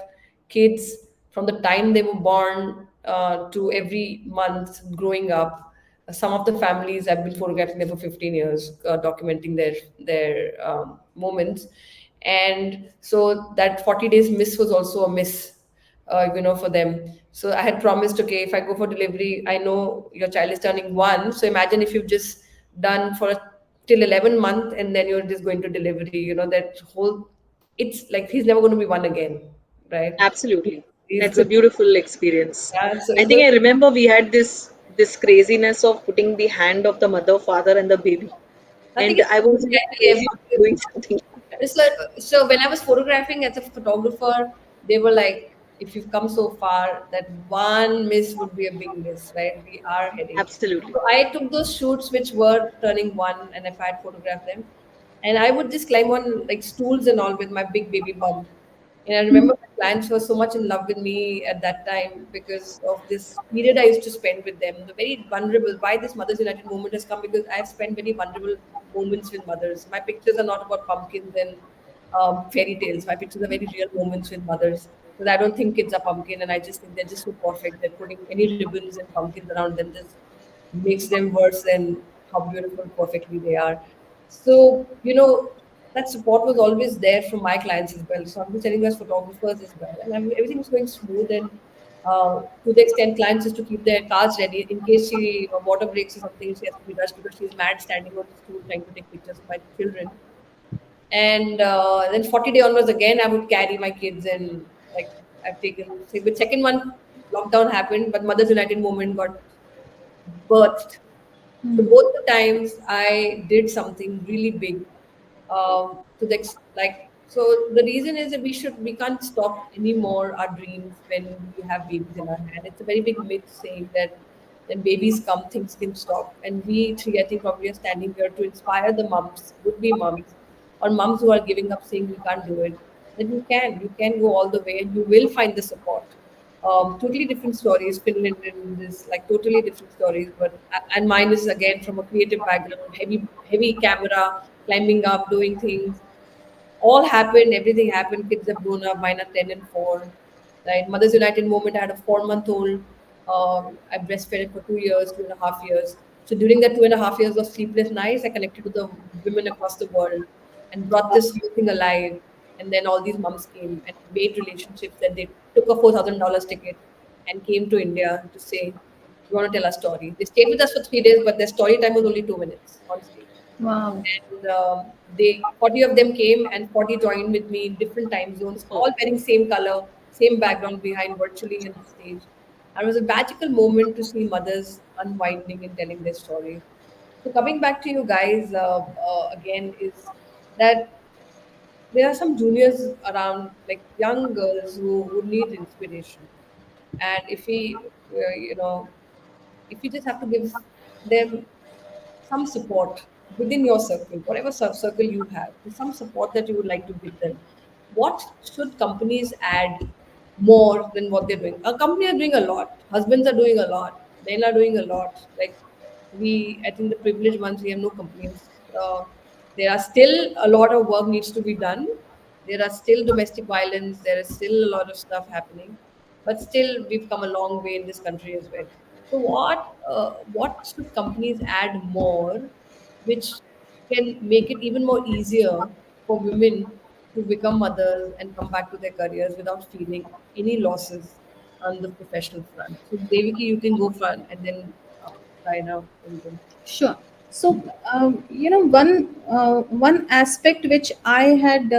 Speaker 1: kids from the time they were born to every month growing up. Some of the families I've been photographing them for 15 years, documenting their moments. And so that 40 days miss was also a miss, for them. So I had promised, okay, if I go for delivery, I know your child is turning 1. So imagine if you've just done till 11 month and then you're just going to delivery, that whole, it's like he's never going to be 1 again, right?
Speaker 4: absolutely.
Speaker 1: He's
Speaker 4: That's a
Speaker 1: good.
Speaker 4: beautiful experience.
Speaker 1: Yeah, so
Speaker 4: I
Speaker 1: it's
Speaker 4: think
Speaker 1: going
Speaker 4: I
Speaker 1: to
Speaker 4: remember we had this craziness of putting the hand of the mother, father, and the baby,
Speaker 1: nothing
Speaker 4: and
Speaker 1: is
Speaker 4: I was even
Speaker 1: scary
Speaker 4: crazy about doing something like that.
Speaker 1: So, so when I was photographing as a photographer, they were like, if you've come so far, that one miss would be a big miss, right? We are heading.
Speaker 4: Absolutely.
Speaker 1: So I took those shoots which were turning 1, and if I had photographed them, and I would just climb on like stools and all with my big baby bump. And I remember my clients were so much in love with me at that time because of this period I used to spend with them. The very vulnerable, why this Mothers United movement has come, because I've spent very vulnerable moments with mothers. My pictures are not about pumpkins and fairy tales. My pictures are very real moments with mothers. Because I don't think kids are pumpkin, and I just think they're just so perfect that putting any ribbons and pumpkins around them just makes them worse than how beautiful perfectly they are. So, that support was always there from my clients as well. So I'm just telling you as photographers as well. And everything was going smooth. And to the extent clients used to keep their cars ready in case water breaks or something, she has to be rushed because she's mad standing on the stool trying to take pictures of my children. And then 40 day onwards again, I would carry my kids, and like I've taken, say, with second one, lockdown happened, but Mothers United movement got birthed. So both the times I did something really big. Like, so the reason is that we can't stop anymore our dreams when we have babies in our hand. It's a very big myth saying that when babies come, things can stop. And we three, I think, probably are standing here to inspire the moms, would be moms, or moms who are giving up saying we can't do it. That you can go all the way, and you will find the support. Totally different stories. Finland and this, like, totally different stories. But and mine is again from a creative background, heavy camera, climbing up, doing things. All happened. Everything happened. Kids have grown up. Mine are 10 and 4. Right. Mothers United moment. I had a 4-month-old. I breastfed for 2 years, 2.5 years. So during that 2.5 years of sleepless nights, I connected to the women across the world and brought this whole thing alive. And then all these moms came and made relationships that they took a $4,000 ticket and came to India to say, "You want to tell a story?" They stayed with us for 3 days, but their story time was only 2 minutes on stage.
Speaker 3: Wow.
Speaker 1: And they 40 of them came, and 40 joined with me in different time zones,
Speaker 4: Oh,
Speaker 1: all wearing same color, same background behind virtually in the stage. And it was a magical moment to see mothers unwinding and telling their story. So coming back to you guys again is that there are some juniors around, like young girls who need inspiration. And if we, if we just have to give them some support within your circle, whatever circle you have, there's some support that you would like to give them. What should companies add more than what they're doing? A company are doing a lot. Husbands are doing a lot. Men are doing a lot. Like I think the privileged ones, we have no complaints. There are still a lot of work needs to be done. There are still domestic violence. There is still a lot of stuff happening, but still we've come a long way in this country as well. So what should companies add more, which can make it even more easier for women to become mothers and come back to their careers without feeling any losses on the professional front? So Deviki, you can go front, and then Raina will go.
Speaker 3: Sure. So, one aspect which I had,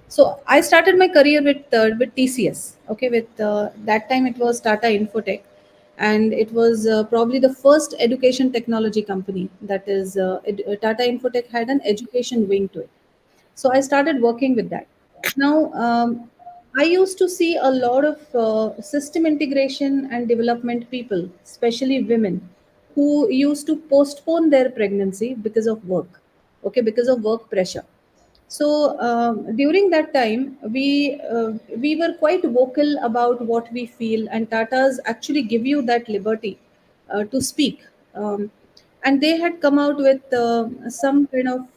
Speaker 3: so I started my career with TCS. Okay, with that time it was Tata Infotech, and it was probably the first education technology company. That is, Tata Infotech had an education wing to it. So I started working with that. Now, I used to see a lot of system integration and development people, especially women, who used to postpone their pregnancy because of work, okay, because of work pressure. So during that time, we were quite vocal about what we feel, and Tatas actually give you that liberty to speak. And they had come out with some kind of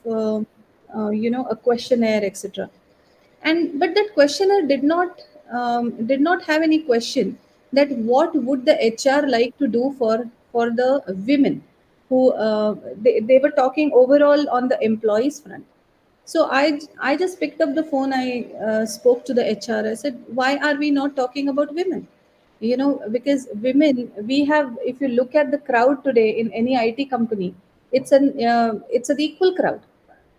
Speaker 3: a questionnaire, etc. And but that questionnaire did not have any question that what would the HR like to do for the women who they were talking overall on the employees front. So I just picked up the phone. I spoke to the HR. I said, why are we not talking about women? Because women, we have. If you look at the crowd today in any IT company, it's an equal crowd.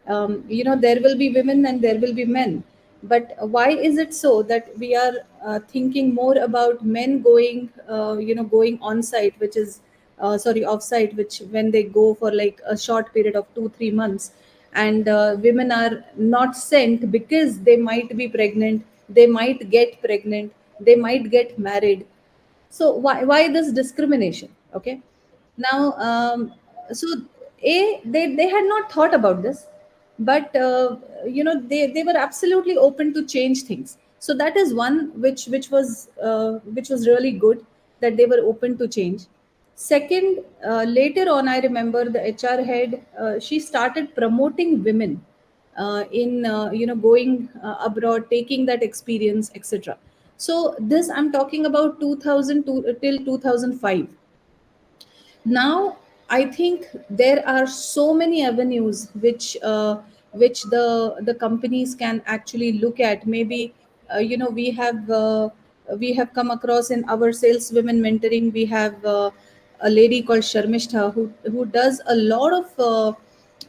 Speaker 3: There will be women and there will be men. But why is it so that we are thinking more about men going on site, which is sorry, off site, which when they go for like a short period of 2-3 months, and women are not sent because they might be pregnant, they might get pregnant, they might get married. So why this discrimination? Okay. Now, so they had not thought about this, but they were absolutely open to change things. So that is one which was really good, that they were open to change. Second, later on, I remember the HR head, she started promoting women in going abroad, taking that experience, etc. So this I'm talking about 2002 till 2005. Now I think there are so many avenues which the companies can actually look at. Maybe we have come across in our sales women mentoring. We have a lady called Sharmishta who does a lot of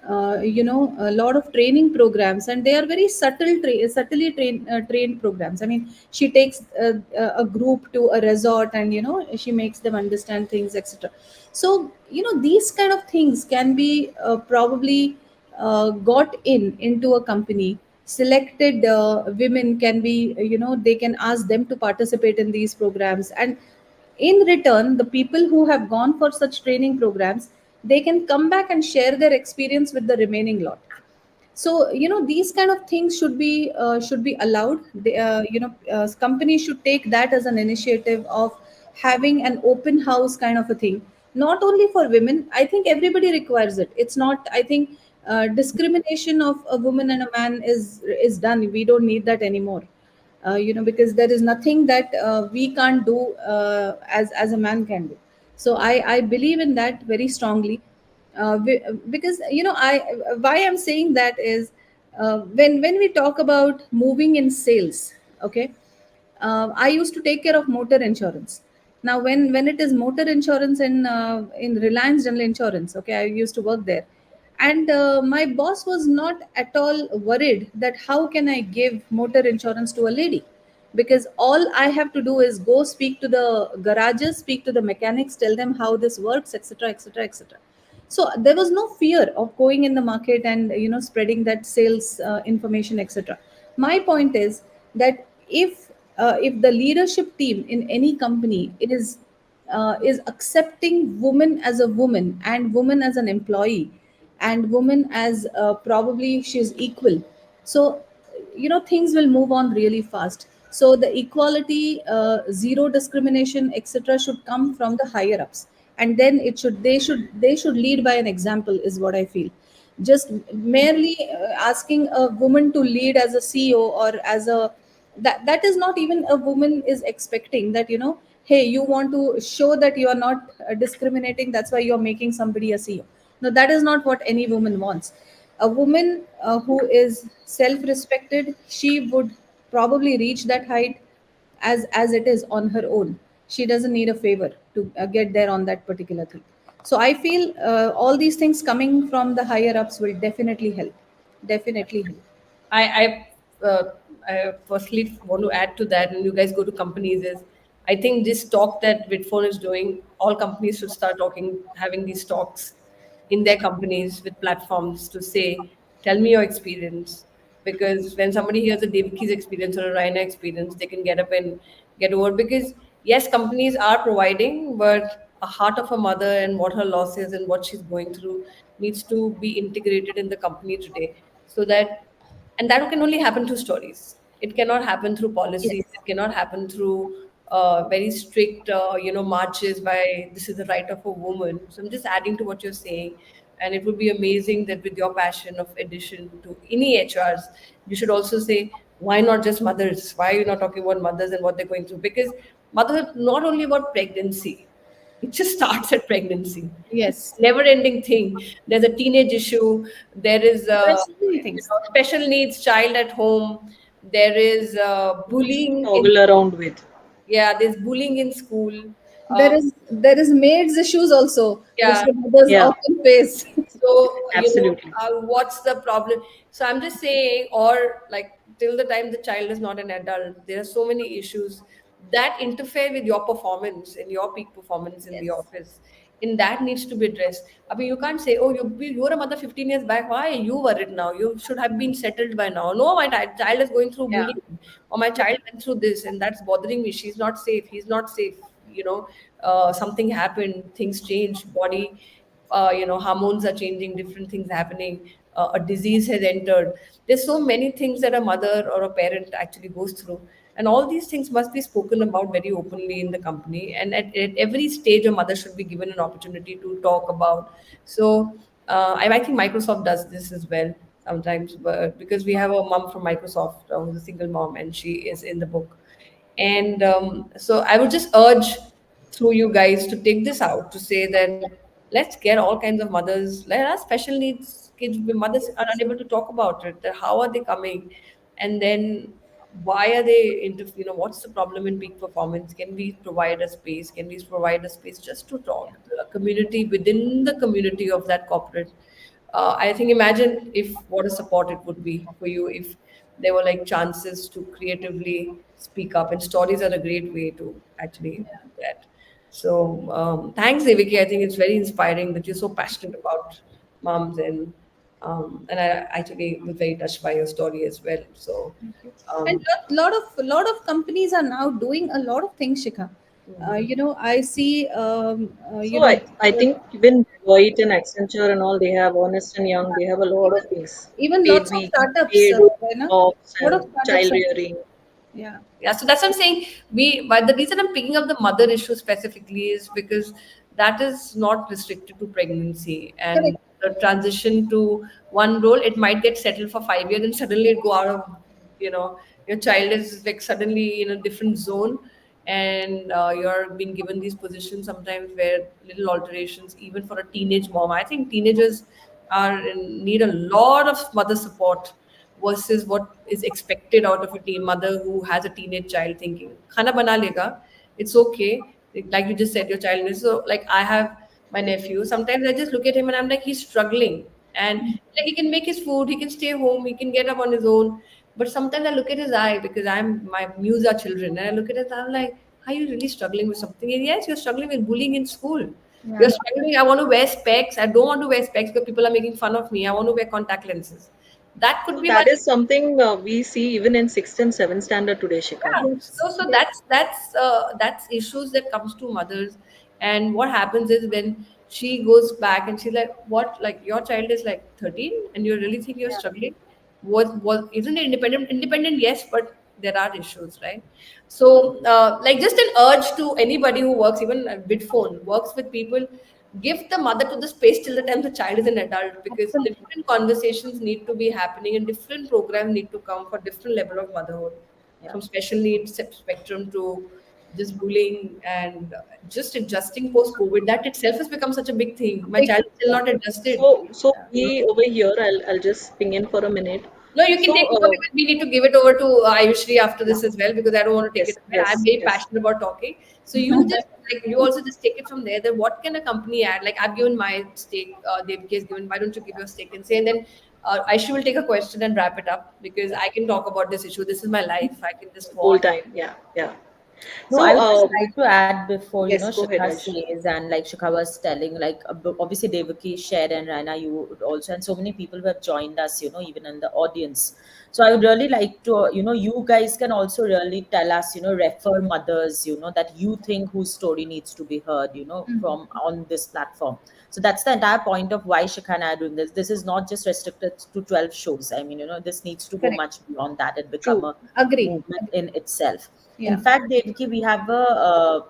Speaker 3: a lot of training programs, and they are very trained programs. I mean, she takes a group to a resort, and she makes them understand things, etc. So these kind of things can be probably got into a company. Selected women can be, they can ask them to participate in these programs, and in return, the people who have gone for such training programs, they can come back and share their experience with the remaining lot. So these kind of things should be allowed. Companies should take that as an initiative of having an open house kind of a thing, not only for women. I think everybody requires it. It's not, I think, discrimination of a woman and a man is done. We don't need that anymore. Because there is nothing that we can't do as a man can do. So I believe in that very strongly. Because I why I'm saying that is, when we talk about moving in sales, okay, I used to take care of motor insurance. Now, when it is motor insurance in Reliance General Insurance, okay, I used to work there, and my boss was not at all worried that how can I give motor insurance to a lady, because all I have to do is go speak to the garages, speak to the mechanics, tell them how this works, etc., etc., etc. So there was no fear of going in the market and spreading that sales information, etc. My point is that if the leadership team in any company is accepting woman as a woman and woman as an employee and woman as probably she's equal, so things will move on really fast. So the equality, zero discrimination, etc., should come from the higher ups, and then they should lead by an example, is what I feel. Just merely asking a woman to lead as a CEO or as a, that is not even a woman is expecting that, hey, you want to show that you are not discriminating, that's why you are making somebody a CEO. No, that is not what any woman wants. A woman who is self respected, she would probably reach that height as it is on her own. She doesn't need a favor to get there on that particular thing. So I feel all these things coming from the higher ups will definitely help, definitely help.
Speaker 1: I firstly want to add to that when you guys go to companies is I think this talk that Vidphone is doing, all companies should start talking, having these talks in their companies with platforms to say, tell me your experience. Because when somebody hears a DevakiI's experience or a Raina experience, they can get up and get over. Because yes, companies are providing, but a heart of a mother and what her loss is and what she's going through needs to be integrated in the company today so that, and that can only happen through stories. It cannot happen through policies.
Speaker 3: Yes.
Speaker 1: It cannot happen through very strict marches by this is the right of a woman. So I'm just adding to what you're saying, and it would be amazing that with your passion of addition to any HRs, you should also say why not just mothers? Why are you not talking about mothers and what they're going through? Because motherhood not only about pregnancy, it just starts at pregnancy. It's
Speaker 3: Yes.
Speaker 1: a never-ending thing. There's a teenage issue. There is
Speaker 3: There are so many things.
Speaker 1: special needs child at home. There is
Speaker 4: Also to
Speaker 1: bullying in,
Speaker 4: toggle around with.
Speaker 1: yeah. There's bullying in school.
Speaker 3: There
Speaker 1: Uh,
Speaker 3: is maids issues also, which
Speaker 1: yeah.
Speaker 3: the mothers
Speaker 4: Yeah,
Speaker 3: often face.
Speaker 1: So,
Speaker 4: absolutely.
Speaker 1: what's the problem? So, I'm just saying, or like till the time the child is not an adult, there are so many issues that interfere with your performance and your peak performance in the
Speaker 3: Yes.
Speaker 1: office. And that needs to be addressed. I mean, you can't say, oh, you were a mother 15 years back. Why are you worried now? You should have been settled by now. No, my child is going through
Speaker 3: Yeah.
Speaker 1: bullying, or my child went through this, and that's bothering me. She's not safe. He's not safe. Something happened, things changed, body hormones are changing, different things happening, a disease has entered. There's so many things that a mother or a parent actually goes through, and all these things must be spoken about very openly in the company, and at every stage a mother should be given an opportunity to talk about. So I think Microsoft does this as well sometimes, but because we have a mom from Microsoft who's a single mom and she is in the book. And so I would just urge through you guys to take this out to say that let's get all kinds of mothers, let us special needs kids, mothers are unable to talk about it. That how are they coming? And then why are they into, what's the problem in peak performance? Can we provide a space? Can we provide a space just to talk? A community within the community of that corporate. I think imagine if what a support it would be for you if there were like chances to creatively speak up, and stories are a great way to actually do that. So thanks, Devaki. I think it's very inspiring that you're so passionate about moms, and I actually was very touched by your story as well. So
Speaker 3: And
Speaker 1: um,
Speaker 3: lot of companies are now doing a lot of things, Shikha. I see,
Speaker 4: So I think even Deloitte and Accenture and all, they have Honest and Young, they have a lot
Speaker 3: even
Speaker 4: of things.
Speaker 3: even
Speaker 4: Paid
Speaker 3: lots of
Speaker 4: week,
Speaker 3: startups,
Speaker 4: paid
Speaker 3: Raina,
Speaker 4: ops
Speaker 3: lot of
Speaker 4: and
Speaker 3: startups
Speaker 4: child
Speaker 3: are,
Speaker 4: rearing.
Speaker 3: yeah.
Speaker 1: yeah, so that's what I'm saying. But the reason I'm picking up the mother issue specifically is because that is not restricted to pregnancy, and
Speaker 3: Correct.
Speaker 1: the transition to one role, it might get settled for 5 years and suddenly it go out of, your child is like suddenly in a different zone, and you're being given these positions sometimes where little alterations, even for a teenage mom. I think teenagers are in need a lot of mother support versus what is expected out of a teen mother who has a teenage child thinking, "Khana bana lega, it's okay." Like you just said, your child is so like I have my nephew. Sometimes I just look at him and I'm like, he's struggling, and like he can make his food, he can stay home, he can get up on his own. But sometimes I look at his eye because my muse are children, and I look at it, I'm like, are you really struggling with something? And yes, you're struggling with bullying in school. You're
Speaker 2: Yeah.
Speaker 1: struggling. I want to wear specs. I don't want to wear specs because people are making fun of me. I want to wear contact lenses. That could
Speaker 4: So
Speaker 1: be
Speaker 4: that
Speaker 1: one.
Speaker 4: is something we see even in sixth and seventh standard today, Shikha.
Speaker 1: Yeah.
Speaker 2: Yes.
Speaker 1: So
Speaker 2: Yes.
Speaker 1: that's issues that comes to mothers, and what happens is when she goes back and she's like, "What? Like your child is like 13, and you really think you're
Speaker 2: Yeah.
Speaker 1: struggling? What isn't it independent? Independent, yes, but there are issues, right? So, like just an urge to anybody who works, even Vidphone works with people, give the mother to the space till the time the child is an adult, because
Speaker 2: Absolutely.
Speaker 1: different conversations need to be happening and different programs need to come for different level of motherhood,
Speaker 2: Yeah.
Speaker 1: from special needs spectrum to just bullying and just adjusting post COVID. That itself has become such a big thing. My
Speaker 3: Big,
Speaker 1: child is still
Speaker 2: Yeah.
Speaker 1: not adjusted.
Speaker 4: So
Speaker 2: Yeah.
Speaker 4: we over here, I'll just ping in for a minute.
Speaker 1: No, you can
Speaker 4: So
Speaker 1: take over because we need to give it over to Ayushree after
Speaker 4: yeah,
Speaker 1: this as well, because I don't want to take it
Speaker 4: yes,
Speaker 1: away. I'm
Speaker 4: yes,
Speaker 1: very
Speaker 4: yes.
Speaker 1: passionate about talking. So you just like you also just take it from there. Then what can a company add? Like I've given my stake, Devki has given. Why don't you give your stake and say? And then Ayushree will take a question and wrap it up because I can talk about this issue. This is my life. I can just go
Speaker 4: Whole
Speaker 1: on.
Speaker 4: time, yeah, yeah.
Speaker 2: No, I
Speaker 4: So
Speaker 2: would just like to add before,
Speaker 4: yes, go ahead,
Speaker 2: Shikha
Speaker 4: Aish.
Speaker 2: says, and like Shikha was telling, like obviously Devaki shared and Raina, you would also, and so many people who have joined us, even in the audience. So I would really like to, you guys can also really tell us, refer mothers, that you think whose story needs to be heard, from on this platform. So that's the entire point of why Shikha and I are doing this. This is not just restricted to 12 shows. I mean, this needs to go
Speaker 3: correct.
Speaker 2: much beyond that and become
Speaker 4: True.
Speaker 2: a
Speaker 3: Agree.
Speaker 2: movement in itself. In
Speaker 3: Yeah.
Speaker 2: fact, Devaki, we have a,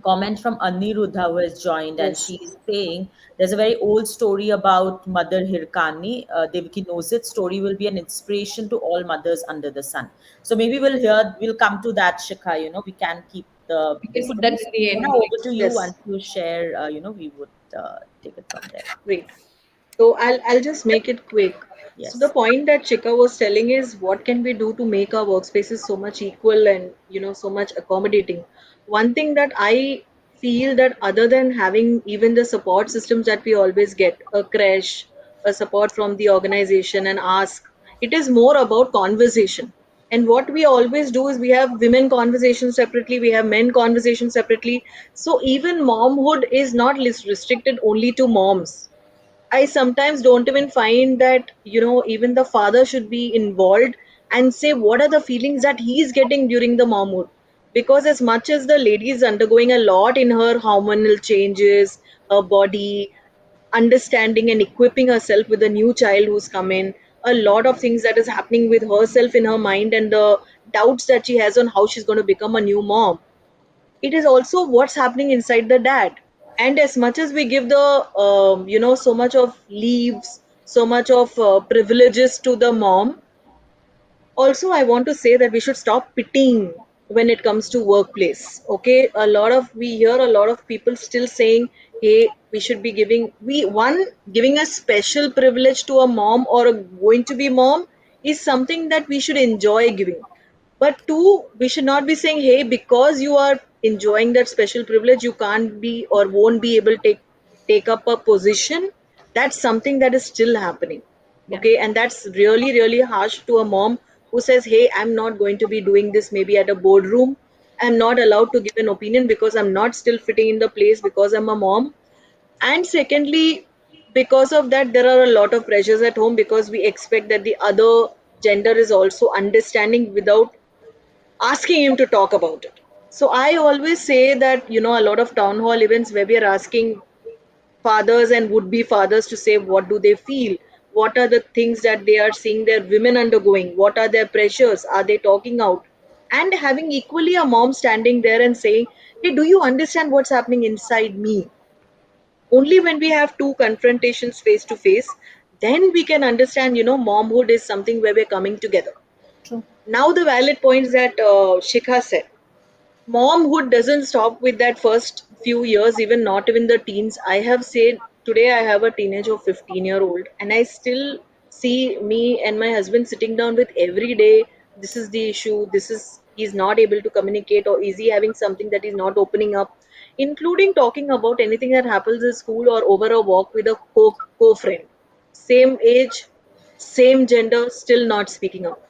Speaker 2: comment from Aniruddha who has joined, and
Speaker 4: Yes.
Speaker 2: she's saying there's a very old story about Mother Hirkani. Devaki knows it. Story will be an inspiration to all mothers under the sun. So maybe we'll come to that, Shikha. We can keep
Speaker 1: We can
Speaker 2: this
Speaker 1: put that
Speaker 2: going.
Speaker 1: in
Speaker 2: So,
Speaker 1: the
Speaker 2: Mona,
Speaker 1: end.
Speaker 2: over to you.
Speaker 4: Yes.
Speaker 2: Once you share, we would take it from there.
Speaker 4: Great. So I'll just make it quick. So the
Speaker 2: Yes.
Speaker 4: point that Chika was telling is what can we do to make our workspaces so much equal and so much accommodating. One thing that I feel that other than having even the support systems that we always get, a crash, a support from the organization and ask, it is more about conversation. And what we always do is we have women conversations separately, we have men conversations separately. So even momhood is not restricted only to moms. I sometimes don't even find that, even the father should be involved and say what are the feelings that he's getting during the momhood. Because as much as the lady is undergoing a lot in her hormonal changes, her body, understanding and equipping herself with a new child who's come in, a lot of things that is happening with herself in her mind and the doubts that she has on how she's going to become a new mom, it is also what's happening inside the dad. And as much as we give the so much of leaves, so much of privileges to the mom, also I want to say that we should stop pitying when it comes to workplace. Okay, we hear a lot of people still saying, hey, we should be giving a special privilege to a mom or a going to be mom is something that we should enjoy giving. But two, we should not be saying, hey, because you are enjoying that special privilege, you can't be or won't be able to take up a position. That's something that is still happening.
Speaker 1: Yeah.
Speaker 4: Okay, and that's really, really harsh to a mom who says, hey, I'm not going to be doing this maybe at a boardroom. I'm not allowed to give an opinion because I'm not still fitting in the place because I'm a mom. And secondly, because of that, there are a lot of pressures at home because we expect that the other gender is also understanding without asking him to talk about it. So I always say that, a lot of town hall events where we are asking fathers and would be fathers to say what do they feel, what are the things that they are seeing their women undergoing, what are their pressures, are they talking out, and having equally a mom standing there and saying, hey, do you understand what's happening inside me? Only when we have two confrontations face to face, then we can understand, momhood is something where we're coming together.
Speaker 3: True.
Speaker 4: Now the valid points that Shikha said, momhood doesn't stop with that first few years, even not even the teens. I have said today I have a teenage of 15-year-old, and I still see me and my husband sitting down with every day, this is the issue, this is he's not able to communicate, or is he having something that he's not opening up, including talking about anything that happens in school or over a walk with a co friend, same age, same gender, still not speaking up.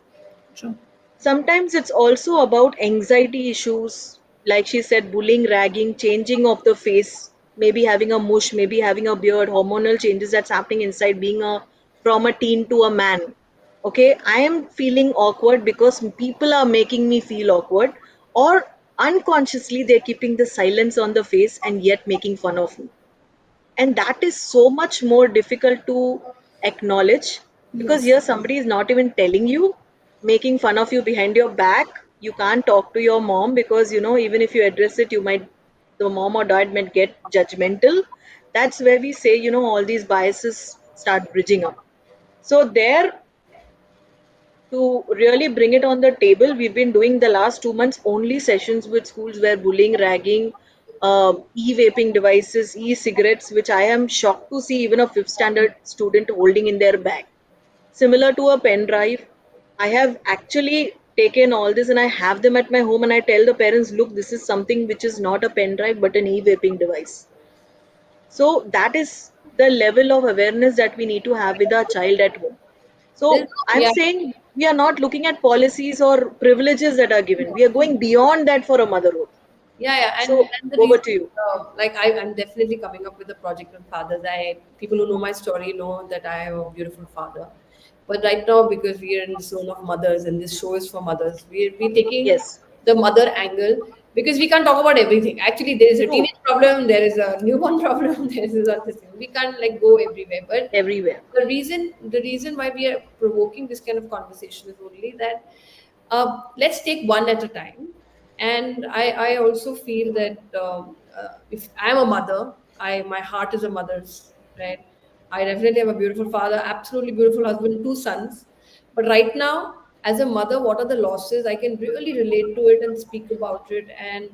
Speaker 3: True.
Speaker 4: Sometimes it's also about anxiety issues, like she said, bullying, ragging, changing of the face, maybe having a mush, maybe having a beard, hormonal changes that's happening inside, being a from a teen to a man. Okay, I am feeling awkward because people are making me feel awkward, or unconsciously they're keeping the silence on the face and yet making fun of me. And that is so much more difficult to acknowledge, because
Speaker 3: Yes.
Speaker 4: here somebody is not even telling you, making fun of you behind your back. You can't talk to your mom because, even if you address it, you might, the mom or dad might get judgmental. That's where we say, all these biases start bridging up. So there, to really bring it on the table, we've been doing the last 2 months only sessions with schools where bullying, ragging, e-vaping devices, e-cigarettes, which I am shocked to see even a fifth standard student holding in their bag, similar to a pen drive. I have actually taken all this and I have them at my home, and I tell the parents, look, this is something which is not a pen drive but an e-vaping device. So that is the level of awareness that we need to have with our child at home.
Speaker 1: There's
Speaker 4: So
Speaker 1: no,
Speaker 4: I'm
Speaker 1: yeah,
Speaker 4: saying we are not looking at policies or privileges that are given. We are going beyond that for a motherhood.
Speaker 1: yeah,
Speaker 4: So
Speaker 1: and the
Speaker 4: over
Speaker 1: reason,
Speaker 4: to you.
Speaker 1: like I'm definitely coming up with a project on fathers. People who know my story know that I have a beautiful father, but right now because we are in the zone of mothers and this show is for mothers, we're taking
Speaker 4: Yes,
Speaker 1: the mother angle because we can't talk about everything. Actually, there is a
Speaker 4: true.
Speaker 1: teenage problem, there is a newborn problem, there is a this thing. We can't like go everywhere, but
Speaker 4: Everywhere.
Speaker 1: the reason why we are provoking this kind of conversation is only that let's take one at a time. And I also feel that if I'm a mother, my heart is a mother's, right? I definitely have a beautiful father, absolutely beautiful husband, two sons. But right now, as a mother, what are the losses? I can really relate to it and speak about it and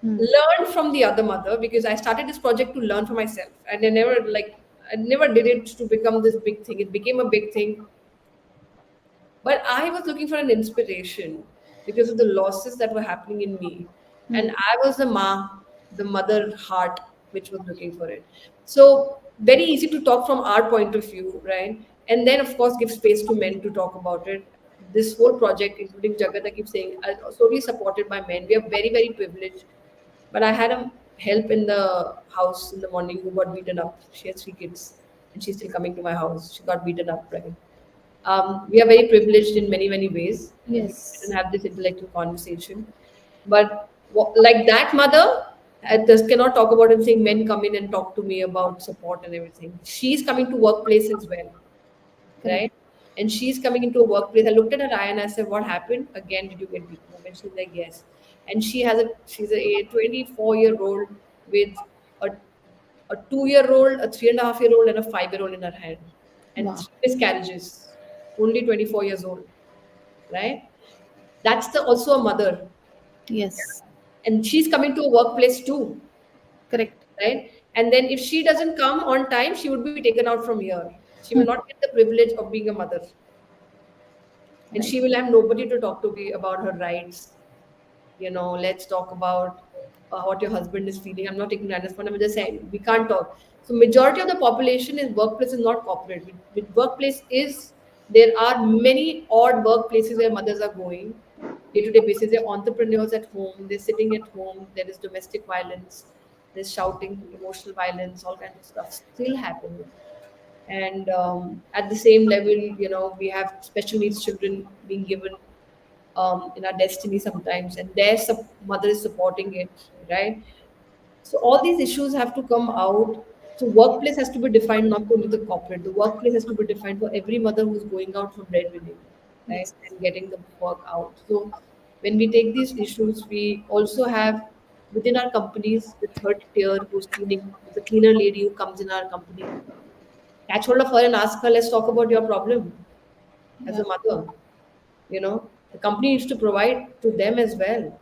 Speaker 3: Hmm.
Speaker 1: learn from the other mother, because I started this project to learn for myself, and I never did it to become this big thing. It became a big thing, but I was looking for an inspiration because of the losses that were happening in me. And
Speaker 3: Hmm.
Speaker 1: I was the mother heart, which was looking for it. So, very easy to talk from our point of view, right? And then, of course, give space to men to talk about it. This whole project, including Jagat, I keep saying, are totally supported by men. We are very, very privileged. But I had a help in the house in the morning who got beaten up. She has three kids, and she's still coming to my house. She got beaten up, right? We are very privileged in many, many ways. We didn't
Speaker 3: Yes.
Speaker 1: have this intellectual conversation. But like that mother, just cannot talk about and saying men come in and talk to me about support and everything. She's coming to workplace as well,
Speaker 3: Correct.
Speaker 1: right? And she's coming into a workplace. I looked at her eye and I said, "What happened? Again, did you get beaten up?" And she's like, "Yes." And she's a 24-year-old with a 2-year-old, a 3.5-year-old, and a 5-year-old in her hand, and
Speaker 3: Wow.
Speaker 1: 3 miscarriages. Only 24 years old, right? That's the also a mother,
Speaker 3: Yes.
Speaker 1: and she's coming to a workplace too,
Speaker 3: Correct.
Speaker 1: right? And then if she doesn't come on time, she would be taken out from here. She will not get the privilege of being a mother, and
Speaker 3: Right.
Speaker 1: she will have nobody to talk to be about her rights. Let's talk about what your husband is feeling. I'm not taking that point. I'm just saying we can't talk. So majority of the population is workplace is not corporate. With workplace is there are many odd workplaces where mothers are going day-to-day basis. They're entrepreneurs at home. They're sitting at home. There is domestic violence. There's shouting, emotional violence, all kinds of stuff still happening. And at the same level, we have special needs children being given in our destiny sometimes, and their mother is supporting it, right? So all these issues have to come out. So workplace has to be defined not only the corporate. The workplace has to be defined for every mother who's going out for breadwinning, right,
Speaker 3: Yes.
Speaker 1: and getting the work out. So when we take these issues, we also have within our companies the third tier who's cleaning, the cleaner lady who comes in our company. Catch hold of her and ask her, let's talk about your problem as
Speaker 3: Yeah.
Speaker 1: a mother. The company needs to provide to them as well,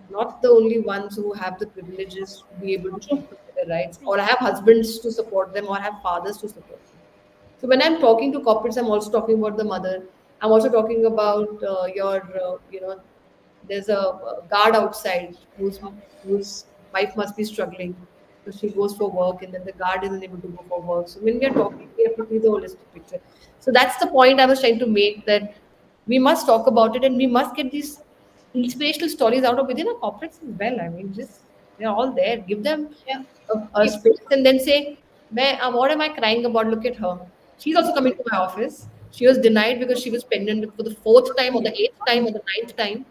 Speaker 1: not the only ones who have the privileges to be able to
Speaker 3: True.
Speaker 1: speak up for their rights or have husbands to support them or have fathers to support them. So when I'm talking to corporates, I'm also talking about the mother. I'm also talking about there's a guard outside whose wife must be struggling. So she goes for work, and then the guard isn't able to go for work. So when we are talking, we have to see the holistic picture. So that's the point I was trying to make, that we must talk about it, and we must get these inspirational stories out of within our corporates as well. I mean, just they're all there. Give them
Speaker 3: Yeah.
Speaker 1: a space and then say, what am I crying about? Look at her. She's also coming to my office. She was denied because she was pregnant for the fourth time or the eighth time or the ninth time.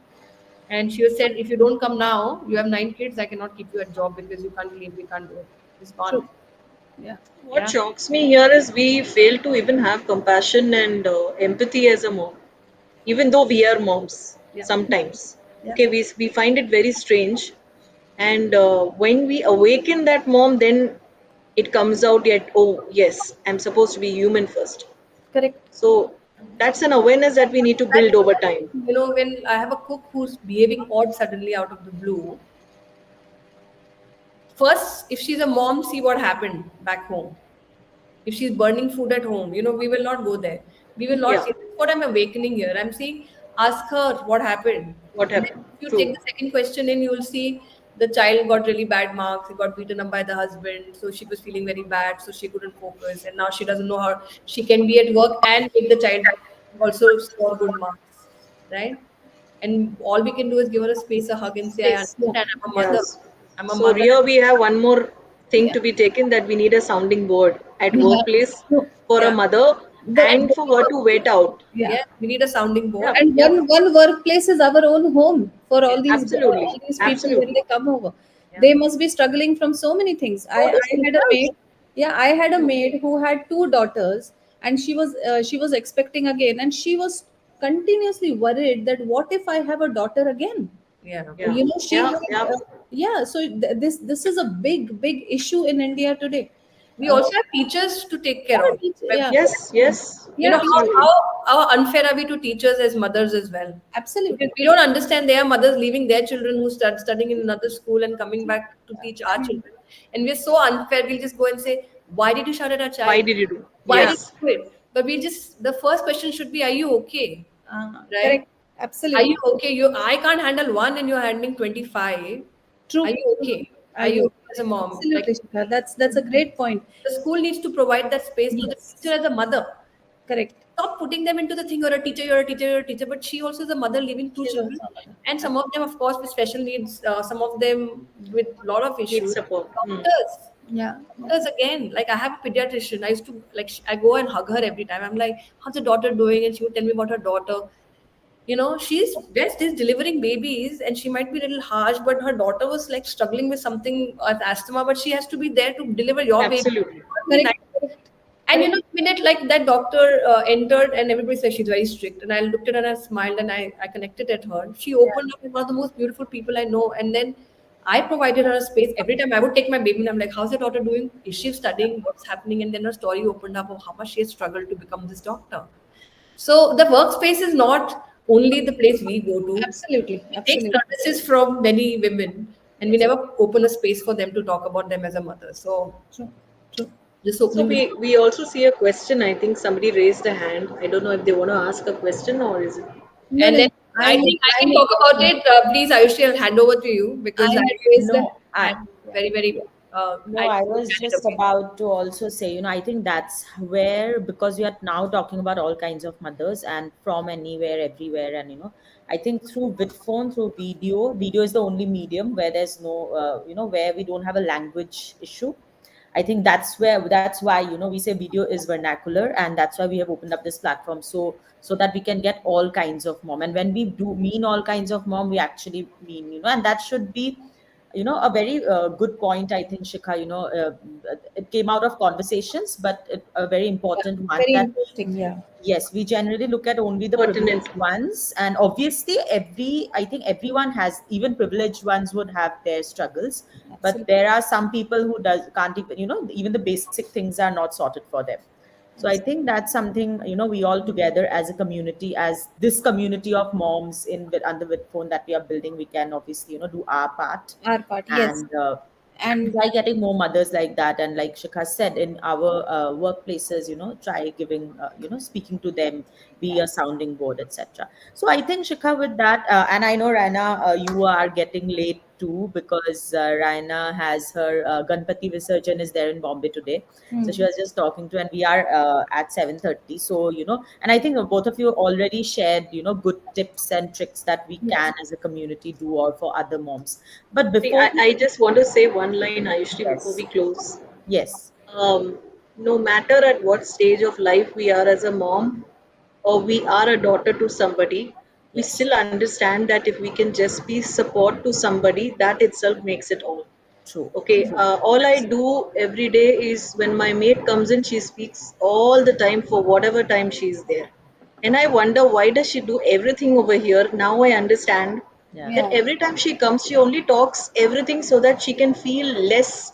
Speaker 1: And she was said, if you don't come now, you have 9 kids, I cannot keep you at job because you can't leave, we can't do it. It's gone.
Speaker 3: True. Yeah.
Speaker 4: What
Speaker 1: Yeah.
Speaker 4: shocks me here is we fail to even have compassion and empathy as a mom, even though we are moms
Speaker 1: Yeah.
Speaker 4: sometimes.
Speaker 3: Yeah.
Speaker 4: Okay, we find it very strange. And when we awaken that mom, then it comes out yet, oh, yes, I'm supposed to be human first.
Speaker 3: Correct.
Speaker 4: So that's an awareness that we need to build over time.
Speaker 1: When I have a cook who's behaving odd suddenly out of the blue, first, if she's a mom, see what happened back home. If she's burning food at home, we will not go there. We will not
Speaker 4: Yeah,
Speaker 1: see. That's what I'm awakening here. I'm saying, ask her what happened.
Speaker 4: what
Speaker 1: And then
Speaker 4: happened?
Speaker 1: if you take
Speaker 4: True.
Speaker 1: the second question in, you will see the child got really bad marks. He got beaten up by the husband. So she was feeling very bad. So she couldn't focus. And now she doesn't know how she can be at work and make the child also score good marks. Right? And all we can do is give her a space, a hug, and say, I
Speaker 4: Space.
Speaker 3: Yeah.
Speaker 1: understand. I'm a mother.
Speaker 4: Yes.
Speaker 1: I'm a
Speaker 4: So
Speaker 1: mother.
Speaker 4: here we have one more thing
Speaker 3: Yeah.
Speaker 4: to be taken, that we need a sounding board at
Speaker 3: Yeah.
Speaker 4: workplace
Speaker 3: True.
Speaker 4: for a
Speaker 1: Yeah.
Speaker 4: mother
Speaker 3: The,
Speaker 1: And
Speaker 4: and for her to wait out.
Speaker 3: yeah.
Speaker 1: yeah, we need a sounding
Speaker 4: Yeah,
Speaker 1: board.
Speaker 3: And
Speaker 1: Yeah.
Speaker 3: one workplace is our own home for
Speaker 1: Yeah.
Speaker 4: absolutely.
Speaker 3: all these people when
Speaker 4: Absolutely.
Speaker 3: they come over.
Speaker 1: Yeah.
Speaker 3: They must be struggling from so many things.
Speaker 1: So the
Speaker 3: I had a
Speaker 1: sisters,
Speaker 3: maid. Yeah, I had a maid who had two daughters, and she was expecting again, and she was continuously worried that what if I have a daughter again?
Speaker 1: yeah.
Speaker 4: Yeah.
Speaker 3: She
Speaker 4: Yeah.
Speaker 3: had
Speaker 4: Yeah.
Speaker 3: yeah. So this is a big issue in India today.
Speaker 1: We
Speaker 3: Uh,
Speaker 1: also have teachers to take care
Speaker 3: yeah,
Speaker 1: of.
Speaker 3: yeah,
Speaker 4: Yes. Yes.
Speaker 3: yeah,
Speaker 4: Absolutely.
Speaker 1: How unfair are we to teachers as mothers as well? Because
Speaker 3: absolutely.
Speaker 1: we don't understand there are mothers leaving their children who start studying in another school and coming back to teach our children. And we're so unfair, we'll just go and say, why did you shout at our
Speaker 4: Why
Speaker 1: child?
Speaker 4: did you do?
Speaker 1: Why did
Speaker 4: Yes.
Speaker 1: you do it? But the first question should be, are you okay? Right?
Speaker 3: Correct.
Speaker 1: Are
Speaker 3: Absolutely
Speaker 1: you okay? I can't handle one and you're handling 25. Are
Speaker 3: true.
Speaker 1: you
Speaker 3: True.
Speaker 1: okay?
Speaker 3: Are
Speaker 1: Are you
Speaker 3: you?
Speaker 1: okay as a mom? Like,
Speaker 3: Absolutely, Shikha. That's a great point.
Speaker 1: the school needs to provide that space to the teacher
Speaker 3: Yes.
Speaker 1: as a mother.
Speaker 3: Correct.
Speaker 1: Stop putting them into the thing, you're a teacher, you're a teacher, you're a teacher. But she also is a mother leaving two
Speaker 3: She's
Speaker 1: children.
Speaker 3: also a mother.
Speaker 1: And some of them, of course, with special needs, some of them with a lot of
Speaker 4: Need
Speaker 1: issues.
Speaker 4: support.
Speaker 1: Doctors.
Speaker 3: Yeah. Yeah.
Speaker 1: Doctors again, like I have a pediatrician. I used to like I go and hug her every time. I'm like, how's your daughter doing? And she would tell me about her daughter. She's best is delivering babies, and she might be a little harsh, but her daughter was like struggling with something asthma, but she has to be there to deliver your baby.
Speaker 4: Absolutely.
Speaker 1: Be
Speaker 3: Correct.
Speaker 1: nice.
Speaker 3: Correct.
Speaker 1: And
Speaker 3: Correct.
Speaker 1: the minute like that doctor entered, and everybody said she's very strict, and I looked at her and I smiled and I connected at her. She
Speaker 3: Yeah.
Speaker 1: opened up with one of the most beautiful people I know, and then I provided her a space. Every time I would take my baby, and I'm like, "How's your daughter doing? Is she studying? What's happening?" And then her story opened up of how much she has struggled to become this doctor. So the workspace is not only the place we go to.
Speaker 3: Absolutely.
Speaker 1: We take
Speaker 3: Absolutely.
Speaker 1: services from many women, and we
Speaker 3: Yes.
Speaker 1: never open a space for them to talk about them as a mother. So
Speaker 3: True. True.
Speaker 1: just
Speaker 4: So
Speaker 1: opening
Speaker 4: we also see a question. I think somebody raised a hand. I don't know if they want to ask a question or is it.
Speaker 3: No,
Speaker 1: And
Speaker 3: no,
Speaker 1: then
Speaker 3: no.
Speaker 1: I think I
Speaker 3: I'm
Speaker 1: can talk about it. Please, Ayushri, I'll hand over to you because I
Speaker 3: I'm
Speaker 1: really
Speaker 3: raised a
Speaker 2: No,
Speaker 3: hand.
Speaker 2: I
Speaker 1: am
Speaker 3: Yeah.
Speaker 1: very,
Speaker 3: Yeah.
Speaker 1: very,
Speaker 2: No,
Speaker 1: I
Speaker 2: I
Speaker 1: get
Speaker 2: was
Speaker 1: carried
Speaker 2: just
Speaker 1: away.
Speaker 2: about to also say, I think that's where, because we are now talking about all kinds of mothers and from anywhere, everywhere. And, I think through Vidphone, through video is the only medium where there's no, where we don't have a language issue. I think that's why, we say video is vernacular, and that's why we have opened up this platform, so that we can get all kinds of mom. And when we do mean all kinds of mom, we actually mean, and that should be, a very good point, I think, Shikha. It came out of conversations, but a very
Speaker 3: Yeah.
Speaker 2: important one,
Speaker 3: Very
Speaker 2: that
Speaker 3: interesting. Yeah.
Speaker 2: yes, we generally look at only the
Speaker 4: Pertinent.
Speaker 2: privileged ones, and obviously, I think everyone has, even privileged ones would have their struggles, but
Speaker 3: Absolutely.
Speaker 2: there are some people who can't even, even the basic things are not sorted for them. So I think that's something, we all together as a community, as this community of moms under Vidphone that we are building, we can obviously, do our part.
Speaker 3: Our part. Yes.
Speaker 2: And
Speaker 3: And
Speaker 2: try getting more mothers like that, and like Shikha said, in our workplaces, try giving, speaking to them, be a sounding board, etc. So I think, Shikha, with that, and I know, Raina, you are getting late too, because Raina has her Ganpati Visarjan is there in Bombay today. So she
Speaker 3: hmm,
Speaker 2: was just talking to, and we are at 7:30. So, and I think both of you already shared, good tips and tricks that we
Speaker 3: yes,
Speaker 2: can as a community do, or for other moms. But
Speaker 4: See,
Speaker 2: before
Speaker 4: I just want to say one line, Ayushri, before we
Speaker 2: yes,
Speaker 4: close.
Speaker 2: yes,
Speaker 4: Um, no matter at what stage of life we are as a mom or we are a daughter to somebody, we
Speaker 2: yes,
Speaker 4: still understand that if we can just be support to somebody, that itself makes it all.
Speaker 2: true,
Speaker 4: Okay,
Speaker 2: true.
Speaker 4: all I do every day is when my maid comes in, she speaks all the time for whatever time she's there. And I wonder why does she do everything over here? Now I understand
Speaker 2: Yeah,
Speaker 4: that
Speaker 3: yeah,
Speaker 4: every time she comes, she only talks everything so that she can feel less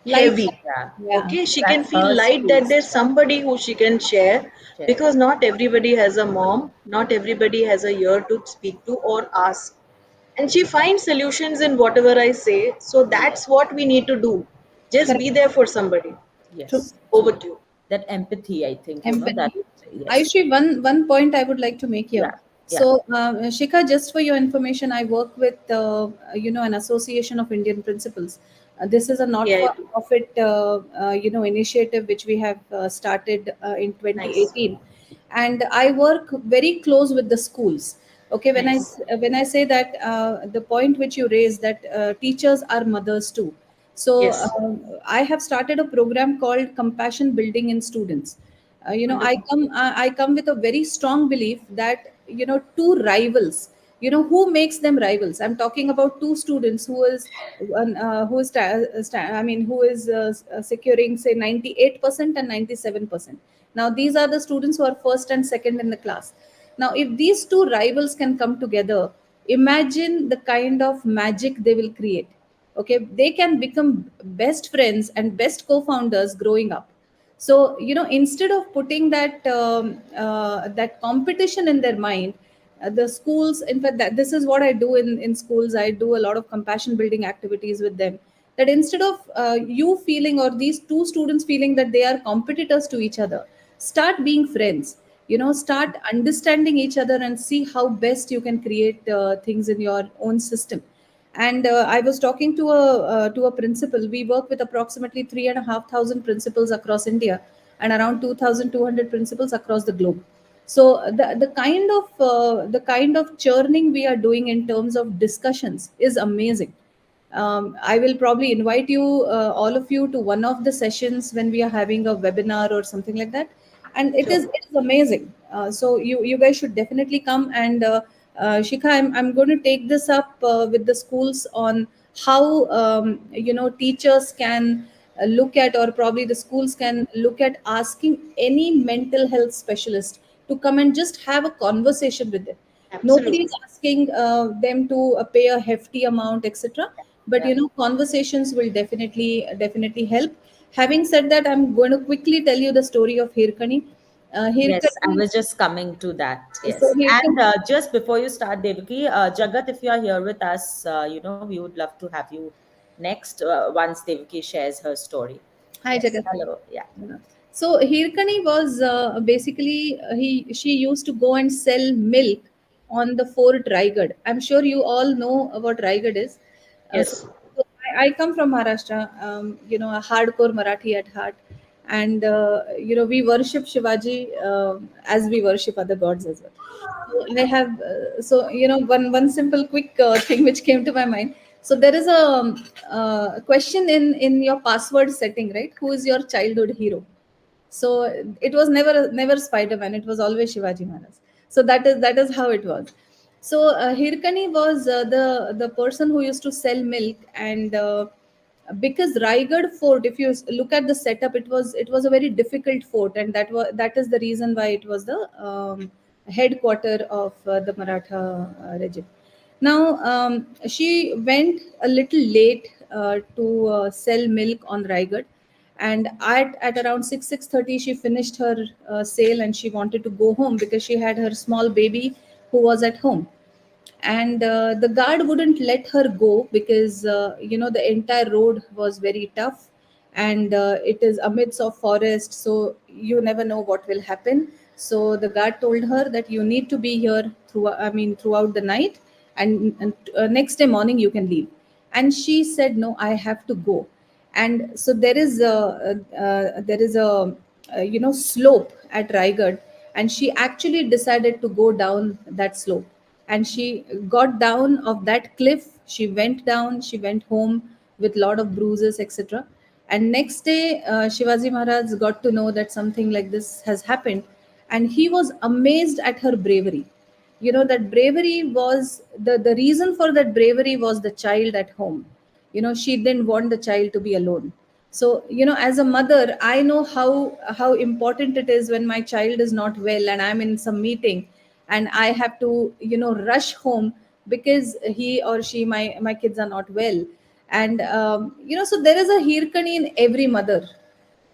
Speaker 3: light,
Speaker 4: heavy.
Speaker 2: yeah.
Speaker 3: yeah,
Speaker 4: Okay, she can
Speaker 2: That's
Speaker 4: feel
Speaker 2: her
Speaker 4: light that
Speaker 2: space.
Speaker 4: there's somebody who she can share,
Speaker 2: Yeah,
Speaker 4: because not everybody has a mom, not everybody has a ear to speak to or ask. And she finds solutions in whatever I say. So that's what we need to do. Just
Speaker 3: correct,
Speaker 4: be there for somebody.
Speaker 3: true.
Speaker 2: yes,
Speaker 4: Over
Speaker 2: true.
Speaker 4: to you.
Speaker 2: That empathy, I think, that,
Speaker 3: Empathy.
Speaker 2: yes,
Speaker 3: Ayushi, one point I would like to make here.
Speaker 2: yeah, yeah,
Speaker 3: So, Shikha, just for your information, I work with an association of Indian principals. This is a
Speaker 4: AIP.
Speaker 3: not-for-profit initiative which we have started in
Speaker 4: Nice.
Speaker 3: 2018, and I work very close with the schools. Okay,
Speaker 4: Nice.
Speaker 3: when I say that, the point which you raised, that teachers are mothers too. So
Speaker 4: Yes.
Speaker 3: I have started a program called Compassion Building in Students.
Speaker 4: Wonderful.
Speaker 3: I come with a very strong belief that two rivals. Who makes them rivals? I'm talking about two students who is who is securing, say, 98% and 97%. Now these are the students who are first and second in the class. Now, if these two rivals can come together, imagine the kind of magic they will create. Okay, they can become best friends and best co-founders growing up. So instead of putting that competition in their mind, the schools, in fact, this is what I do in schools. I do a lot of compassion building activities with them, that instead of you feeling, or these two students feeling, that they are competitors to each other, start being friends. Start understanding each other and see how best you can create things in your own system. And I was talking to a principal. We work with approximately 3,500 principals across India, and around 2,200 principals across the globe. So the kind of churning we are doing in terms of discussions is amazing. I will probably invite you, all of you, to one of the sessions when we are having a webinar or something like that, and it
Speaker 4: Sure.
Speaker 3: is it is amazing. So you guys should definitely come. And Shikha, I'm going to take this up with the schools on how teachers can look at, or probably the schools can look at, asking any mental health specialist to come and just have a conversation with them. Nobody is
Speaker 4: Absolutely.
Speaker 3: asking them to pay a hefty amount, etc. But
Speaker 2: yeah.
Speaker 3: conversations will definitely help. Having said that, I'm going to quickly tell you the story of Hirkani.
Speaker 2: Yes, I
Speaker 3: Hirkani.
Speaker 2: was just coming to that.
Speaker 3: So
Speaker 2: Yes. And
Speaker 3: Hirkani.
Speaker 2: just before you start, Devaki, Jagat, if you are here with us, we would love to have you next once Devaki shares her story.
Speaker 3: Hi,
Speaker 2: Yes.
Speaker 3: Jagat.
Speaker 2: Hello. Yeah.
Speaker 3: So Hirkani was basically, he she used to go and sell milk on the Fort Raigad. I'm sure you all know what Raigad is. Uh, so,
Speaker 4: Yes.
Speaker 3: I come from Maharashtra, a hardcore Marathi at heart, and we worship Shivaji as we worship other gods as well. So I have one simple quick thing which came to my mind. So there is a question in your password setting, right? Who is your childhood hero? So it was never Spider-Man. It was always Shivaji Maharaj. So that is how it was. So Hirkani was the person who used to sell milk. And because Raigad Fort, if you look at the setup, it was a very difficult fort, and that is the reason why it was the headquarter of the Maratha regime. Now, she went a little late to sell milk on Raigad, and at around 6:30 she finished her sale, and she wanted to go home because she had her small baby who was at home. and the guard wouldn't let her go because the entire road was very tough, and it is amidst of forest, so you never know what will happen. So the guard told her that you need to be here throughout the night, and next day morning you can leave. And she said, no, I have to go. And so there is a slope at Raigad, and she actually decided to go down that slope, and she got down of that cliff. She went down, she went home with lot of bruises, etc. And next day, Shivaji Maharaj got to know that something like this has happened, and he was amazed at her bravery. That bravery was the reason for that bravery was the child at home. She didn't want the child to be alone. So as a mother, I know how important it is when my child is not well and I'm in some meeting, and I have to rush home because he or she, my kids are not well. And so there is a hirkani in every mother.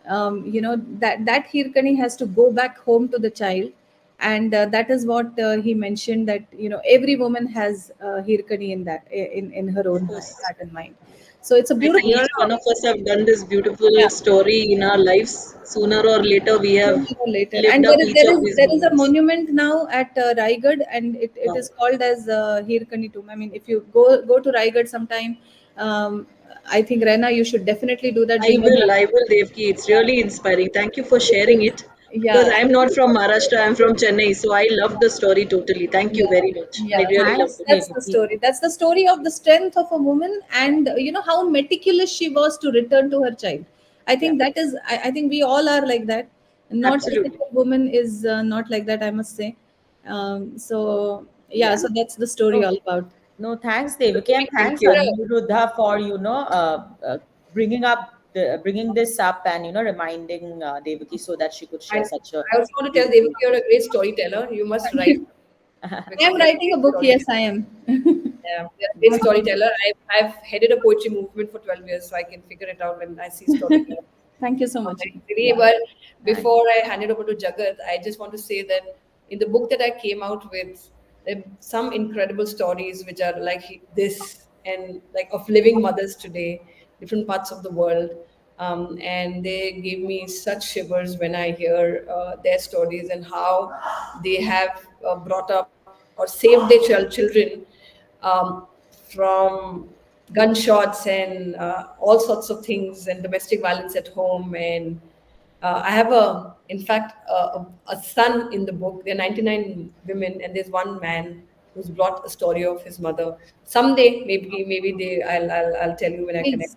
Speaker 3: That hirkani has to go back home to the child. And that is what he mentioned, that every woman has hirkani in that, in her
Speaker 4: Of
Speaker 3: own
Speaker 4: course.
Speaker 3: heart and mind. So it's a
Speaker 4: I
Speaker 3: beautiful
Speaker 4: think each one of
Speaker 3: story.
Speaker 4: us have done this beautiful
Speaker 3: Yeah.
Speaker 4: story in our lives. Sooner or later, we have
Speaker 3: Sooner or later.
Speaker 4: lived
Speaker 3: And
Speaker 4: up each of these
Speaker 3: there is a
Speaker 4: moments.
Speaker 3: monument now at Raigad, and it
Speaker 4: Wow.
Speaker 3: is called as Hirkani tomb. I mean, if you go to Raigad sometime, I think Raina, you should definitely do that because
Speaker 4: I will, Devki. It's really inspiring. Thank you for sharing it because
Speaker 3: yeah,
Speaker 4: I'm not from Maharashtra, I'm from Chennai, so I love the story totally. Thank you
Speaker 3: yeah,
Speaker 4: very much. I
Speaker 3: yeah. So
Speaker 4: really loved
Speaker 2: Thanks,
Speaker 4: it.
Speaker 3: that's the
Speaker 2: Devaki.
Speaker 3: story. That's the story of the strength of a woman, and how meticulous she was to return to her child. I
Speaker 4: Yeah,
Speaker 3: think that is. I think we all are like that. Not a
Speaker 4: absolutely.
Speaker 3: single woman is not like that, I must say. So yeah,
Speaker 2: Yeah.
Speaker 3: so that's the story
Speaker 2: No,
Speaker 3: all about.
Speaker 2: no, thanks, Devaki, and
Speaker 4: Thank
Speaker 2: thanks,
Speaker 4: you.
Speaker 2: Aniruddha, for bringing this up and reminding Devaki so that she could share
Speaker 1: And
Speaker 2: such a
Speaker 1: I also want to tell
Speaker 2: beautiful.
Speaker 1: Devaki, you're a great storyteller. You must
Speaker 3: Thank
Speaker 1: write
Speaker 3: you. I
Speaker 1: because
Speaker 3: am
Speaker 1: you're a
Speaker 3: writing
Speaker 1: great
Speaker 3: a book.
Speaker 1: storyteller.
Speaker 3: Yes, I am.
Speaker 1: Yeah, you're a great storyteller. I've headed a poetry movement for 12 years, so I can figure it out when I see storytelling.
Speaker 3: Thank you so much.
Speaker 1: Very easily.
Speaker 3: Yeah.
Speaker 1: But
Speaker 2: Thanks.
Speaker 1: before I hand it over to Jagat, I just want to say that in the book that I came out with, there are some incredible stories which are like this and like of living mothers today, different parts of the world. And they give me such shivers when I hear their stories and how they have brought up or saved their children um, from gunshots and all sorts of things and domestic violence at home. And I have in fact, a son in the book. There are 99 women, and there's one man who's brought a story of his mother. Someday, maybe I'll tell you when I connect.
Speaker 3: Please,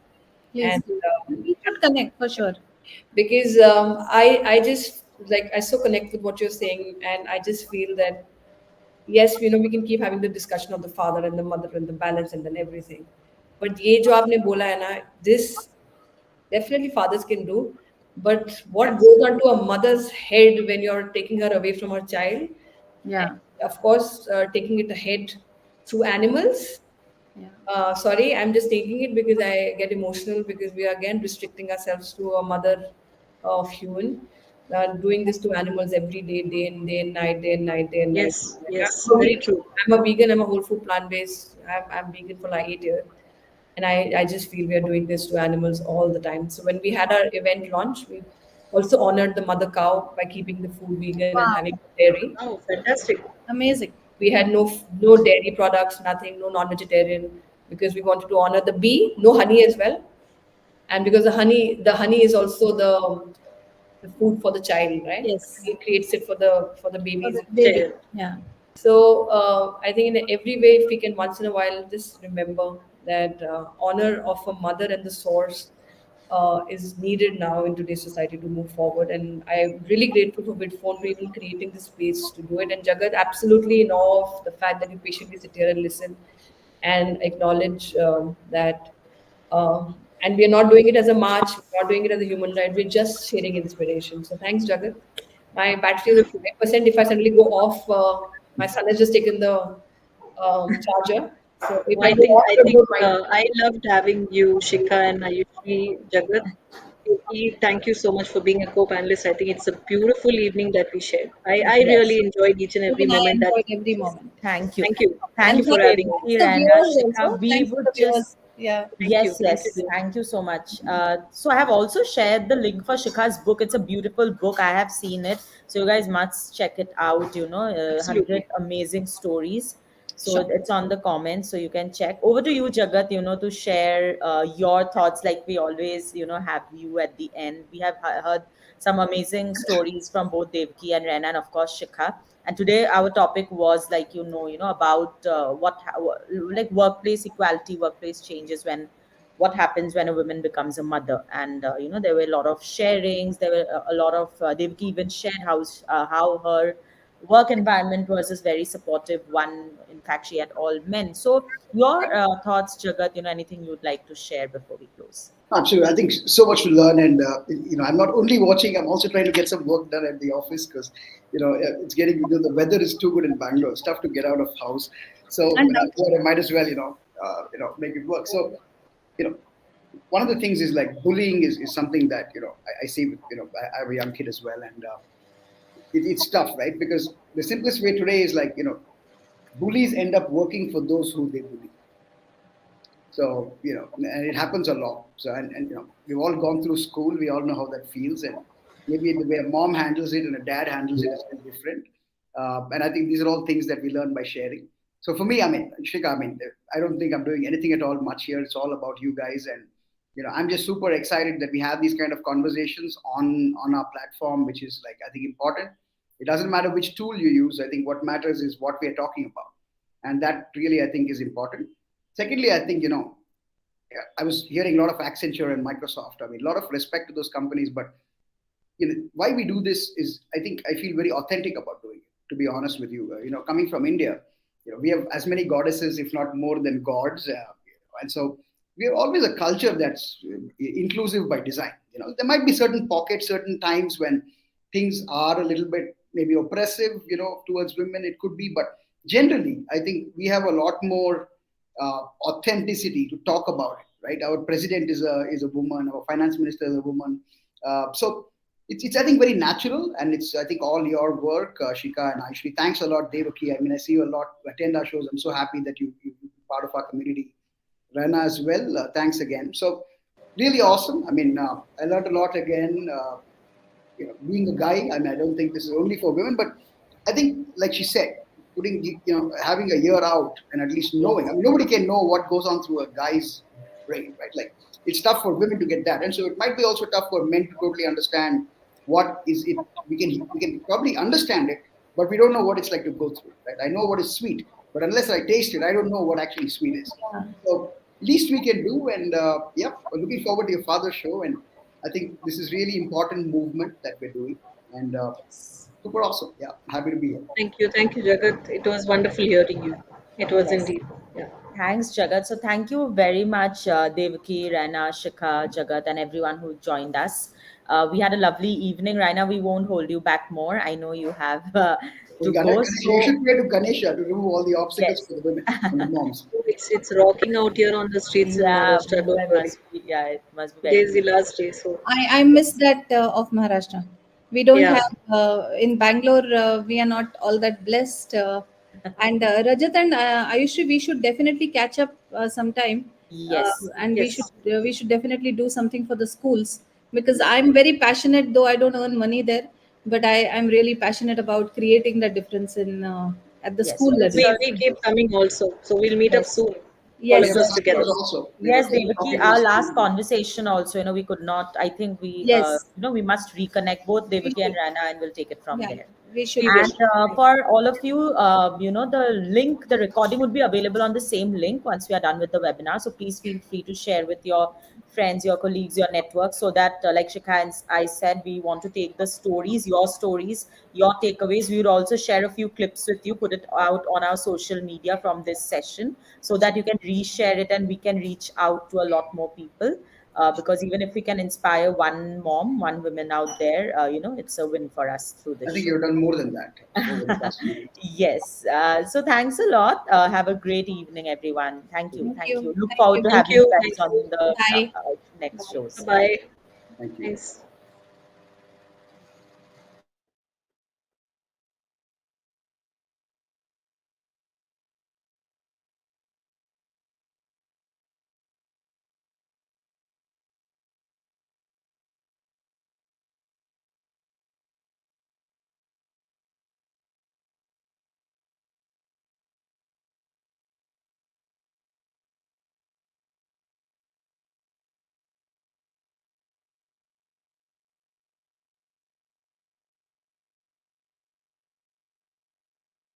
Speaker 3: please
Speaker 1: And
Speaker 3: do. We should connect for sure.
Speaker 1: because I just like I so connect with what you're saying, and I just feel that yes, we can keep having the discussion of the father and the mother and the balance and then everything. But ये जो आपने बोला है ना, this definitely fathers can do. But what goes
Speaker 3: Absolutely.
Speaker 1: on to a mother's head when you're taking her away from her child, and
Speaker 3: Yeah.
Speaker 1: of course, taking it ahead through animals.
Speaker 3: Yeah.
Speaker 1: Sorry, I'm just taking it because I get emotional because we are again restricting ourselves to a mother of human, doing this to animals every day, day and night, day and night, day and night.
Speaker 4: Yes,
Speaker 1: I'm
Speaker 4: yes,
Speaker 1: a
Speaker 4: very
Speaker 1: vegan.
Speaker 4: true.
Speaker 1: I'm a vegan. I'm a whole food plant based. I'm vegan for like 8 years, and I just feel we are doing this to animals all the time. So when we had our event launch, we also honored the mother cow by keeping the food vegan and having
Speaker 3: Wow.
Speaker 1: dairy.
Speaker 4: Oh, fantastic.
Speaker 3: Amazing.
Speaker 1: We had no dairy products, nothing, no non-vegetarian, because we wanted to honor the bee, no honey as well, and because the honey is also the food for the child, right?
Speaker 3: Yes.
Speaker 1: He creates it for the
Speaker 3: For
Speaker 1: babies.
Speaker 3: the baby.
Speaker 4: Chair.
Speaker 3: Yeah.
Speaker 1: So I think in every way, if we can once in a while just remember that honor of a mother and the source is needed now in today's society to move forward. And I'm really grateful for Vidphone for even creating the space to do it. And Jagat, absolutely in awe of the fact that you patiently sit here and listen and acknowledge that. And we are not doing it as a march, we're not doing it as a human right, we're just sharing inspiration. So thanks, Jagat. My battery is
Speaker 4: Beautiful.
Speaker 1: 5%. If I suddenly go off, my son has just taken the charger. So if
Speaker 4: Oh,
Speaker 1: I go off,
Speaker 4: I
Speaker 1: don't
Speaker 4: think
Speaker 1: mind.
Speaker 4: I loved having you, Shikha and Ayushree, Jagat. Thank you so much for being a co-panelist. I think it's a beautiful evening that we shared. I
Speaker 2: Yes.
Speaker 4: really enjoyed each and every
Speaker 3: Even I
Speaker 4: moment that.
Speaker 3: enjoyed every moment.
Speaker 2: Thank you.
Speaker 4: Thank you. Thank
Speaker 2: Thank
Speaker 4: you
Speaker 3: And
Speaker 2: you,
Speaker 4: for having me.
Speaker 3: thanks
Speaker 2: Devaki,
Speaker 3: the
Speaker 2: Raina,
Speaker 3: viewers
Speaker 2: Shikha.
Speaker 3: also.
Speaker 2: We
Speaker 3: Thanks to
Speaker 2: would
Speaker 3: the viewers.
Speaker 2: just
Speaker 3: Yeah.
Speaker 4: Thank
Speaker 2: Yes,
Speaker 4: you. Thank you,
Speaker 2: yes.
Speaker 4: dear.
Speaker 2: Thank you so much. So I have also shared the link for Shikha's book. It's a beautiful book. I have seen it. So you guys must check it out. 100
Speaker 4: Absolutely.
Speaker 2: amazing stories. So
Speaker 3: Sure.
Speaker 2: it's on the comments. So you can check. Over to you, Jagat, to share your thoughts. Like we always, have you at the end. We have heard some amazing stories from both Devki and Rena, and of course Shikha. And today our topic was like about like workplace equality, workplace changes, what happens when a woman becomes a mother. And there were a lot of sharings. There were a lot of Devki even shared how her work environment was a very supportive one. In fact, she had all men. So your thoughts, Jagat, anything you'd like to share before we close?
Speaker 5: Absolutely. I think so much to learn, and I'm not only watching. I'm also trying to get some work done at the office because it's getting the weather is too good in Bangalore. It's tough to get out of house, so
Speaker 3: And
Speaker 5: I might as well make it work. So you know, one of the things is like bullying is something that I see. I have a young kid as well, and it's tough, right? Because the simplest way today is like bullies end up working for those who they bully. So, and it happens a lot. So, and we've all gone through school. We all know how that feels. And maybe the way a mom handles it and a dad handles it is very different. And I think these are all things that we learn by sharing. So for me, I mean, Shika, I don't think I'm doing anything at all much here. It's all about you guys. And, I'm just super excited that we have these kind of conversations on our platform, which is like, I think important. It doesn't matter which tool you use. I think what matters is what we are talking about. And that really, I think, is important. Secondly, I think, I was hearing a lot of Accenture and Microsoft. I mean, a lot of respect to those companies, but why we do this is, I think, I feel very authentic about doing it. To be honest with you, coming from India, we have as many goddesses, if not more than gods, and so we have always a culture that's inclusive by design. There might be certain pockets, certain times when things are a little bit maybe oppressive, towards women. It could be, but generally, I think we have a lot more authenticity to talk about it, right? Our president is a woman, our finance minister is a woman. So it's I think very natural, and it's I think all your work, Shika and Ayushree. Thanks a lot, Devaki. I mean, I see you a lot, attend our shows. I'm so happy that you're part of our community. Raina as well. Thanks again. So really awesome. I mean, I learned a lot again. Being a guy, I mean, I don't think this is only for women, but I think, like she said, having a year out and at least knowing. I mean, nobody can know what goes on through a guy's brain, right? Like, it's tough for women to get that, and so it might be also tough for men to totally understand what is it. We can probably understand it, but we don't know what it's like to go through it, right? I know what is sweet, but unless I taste it, I don't know what actually sweet is. So least we can do, and we're looking forward to your father's show, and I think this is really important movement that we're doing, and super awesome. Yeah, happy to be here.
Speaker 4: Thank you, Jagat. It was wonderful hearing you. It was
Speaker 2: Yes.
Speaker 4: indeed. Yeah.
Speaker 2: Thanks, Jagat. So thank you very much, Devaki, Raina, Shikha, Jagat, and everyone who joined us. We had a lovely evening. Raina, we won't hold you back more. I know you have to go.
Speaker 5: You
Speaker 2: So
Speaker 5: should pray to Ganesha to remove all the obstacles
Speaker 2: yes.
Speaker 5: for the women and the moms.
Speaker 4: It's rocking out here on the streets in
Speaker 2: Yeah,
Speaker 4: Maharashtra. Don't
Speaker 2: Mumbai
Speaker 4: worry.
Speaker 2: must be. Yeah, it must be very
Speaker 4: Today's the
Speaker 2: beautiful.
Speaker 4: last day, so
Speaker 3: I miss that of Maharashtra. We don't
Speaker 4: yeah.
Speaker 3: have in Bangalore. We are not all that blessed. And Rajat and Ayushri, we should definitely catch up sometime,
Speaker 2: Yes.
Speaker 3: and
Speaker 4: Yes.
Speaker 3: we should definitely do something for the schools, because I'm very passionate. Though I don't earn money there, but I'm really passionate about creating the difference in at the
Speaker 2: Yes.
Speaker 3: school
Speaker 2: We'll
Speaker 3: level.
Speaker 4: We
Speaker 2: certainly.
Speaker 4: keep coming also. So we'll meet up
Speaker 2: Yes.
Speaker 4: soon. All
Speaker 5: We
Speaker 4: of
Speaker 5: have
Speaker 3: Yes,
Speaker 4: us
Speaker 5: a
Speaker 4: together.
Speaker 3: yes,
Speaker 5: also. We have
Speaker 2: Yes,
Speaker 5: a
Speaker 2: Devaki,
Speaker 5: topic on
Speaker 2: our
Speaker 5: school.
Speaker 2: last conversation also, we could not, I think
Speaker 3: yes.
Speaker 2: we must reconnect both
Speaker 3: We
Speaker 2: Devaki and
Speaker 3: should.
Speaker 2: Rana, and we'll take it from
Speaker 3: Yeah,
Speaker 2: there.
Speaker 3: we
Speaker 4: We
Speaker 3: should. We
Speaker 4: will.
Speaker 2: And
Speaker 3: should.
Speaker 2: for all of you, the link, the recording would be available on the same link once we are done with the webinar. So please feel free to share with your friends, your colleagues, your network, so that, like Shikha and I said, we want to take the stories, your takeaways. We would also share a few clips with you, put it out on our social media from this session, so that you can reshare it and we can reach out to a lot more people. Because even if we can inspire one mom, one woman out there, it's a win for us through this
Speaker 5: I think
Speaker 2: show.
Speaker 5: you've done more than that over the past few weeks.
Speaker 2: Yes. So thanks a lot. Have a great evening, everyone. Thank you.
Speaker 3: Thank
Speaker 2: Thank
Speaker 3: you.
Speaker 2: you. Look
Speaker 3: Thank
Speaker 2: forward
Speaker 3: you.
Speaker 2: to
Speaker 4: Thank
Speaker 2: having you
Speaker 4: you.
Speaker 2: guys
Speaker 4: Thank you.
Speaker 2: on the
Speaker 3: Bye.
Speaker 2: next shows.
Speaker 4: Bye.
Speaker 5: Thank you.
Speaker 4: Thanks.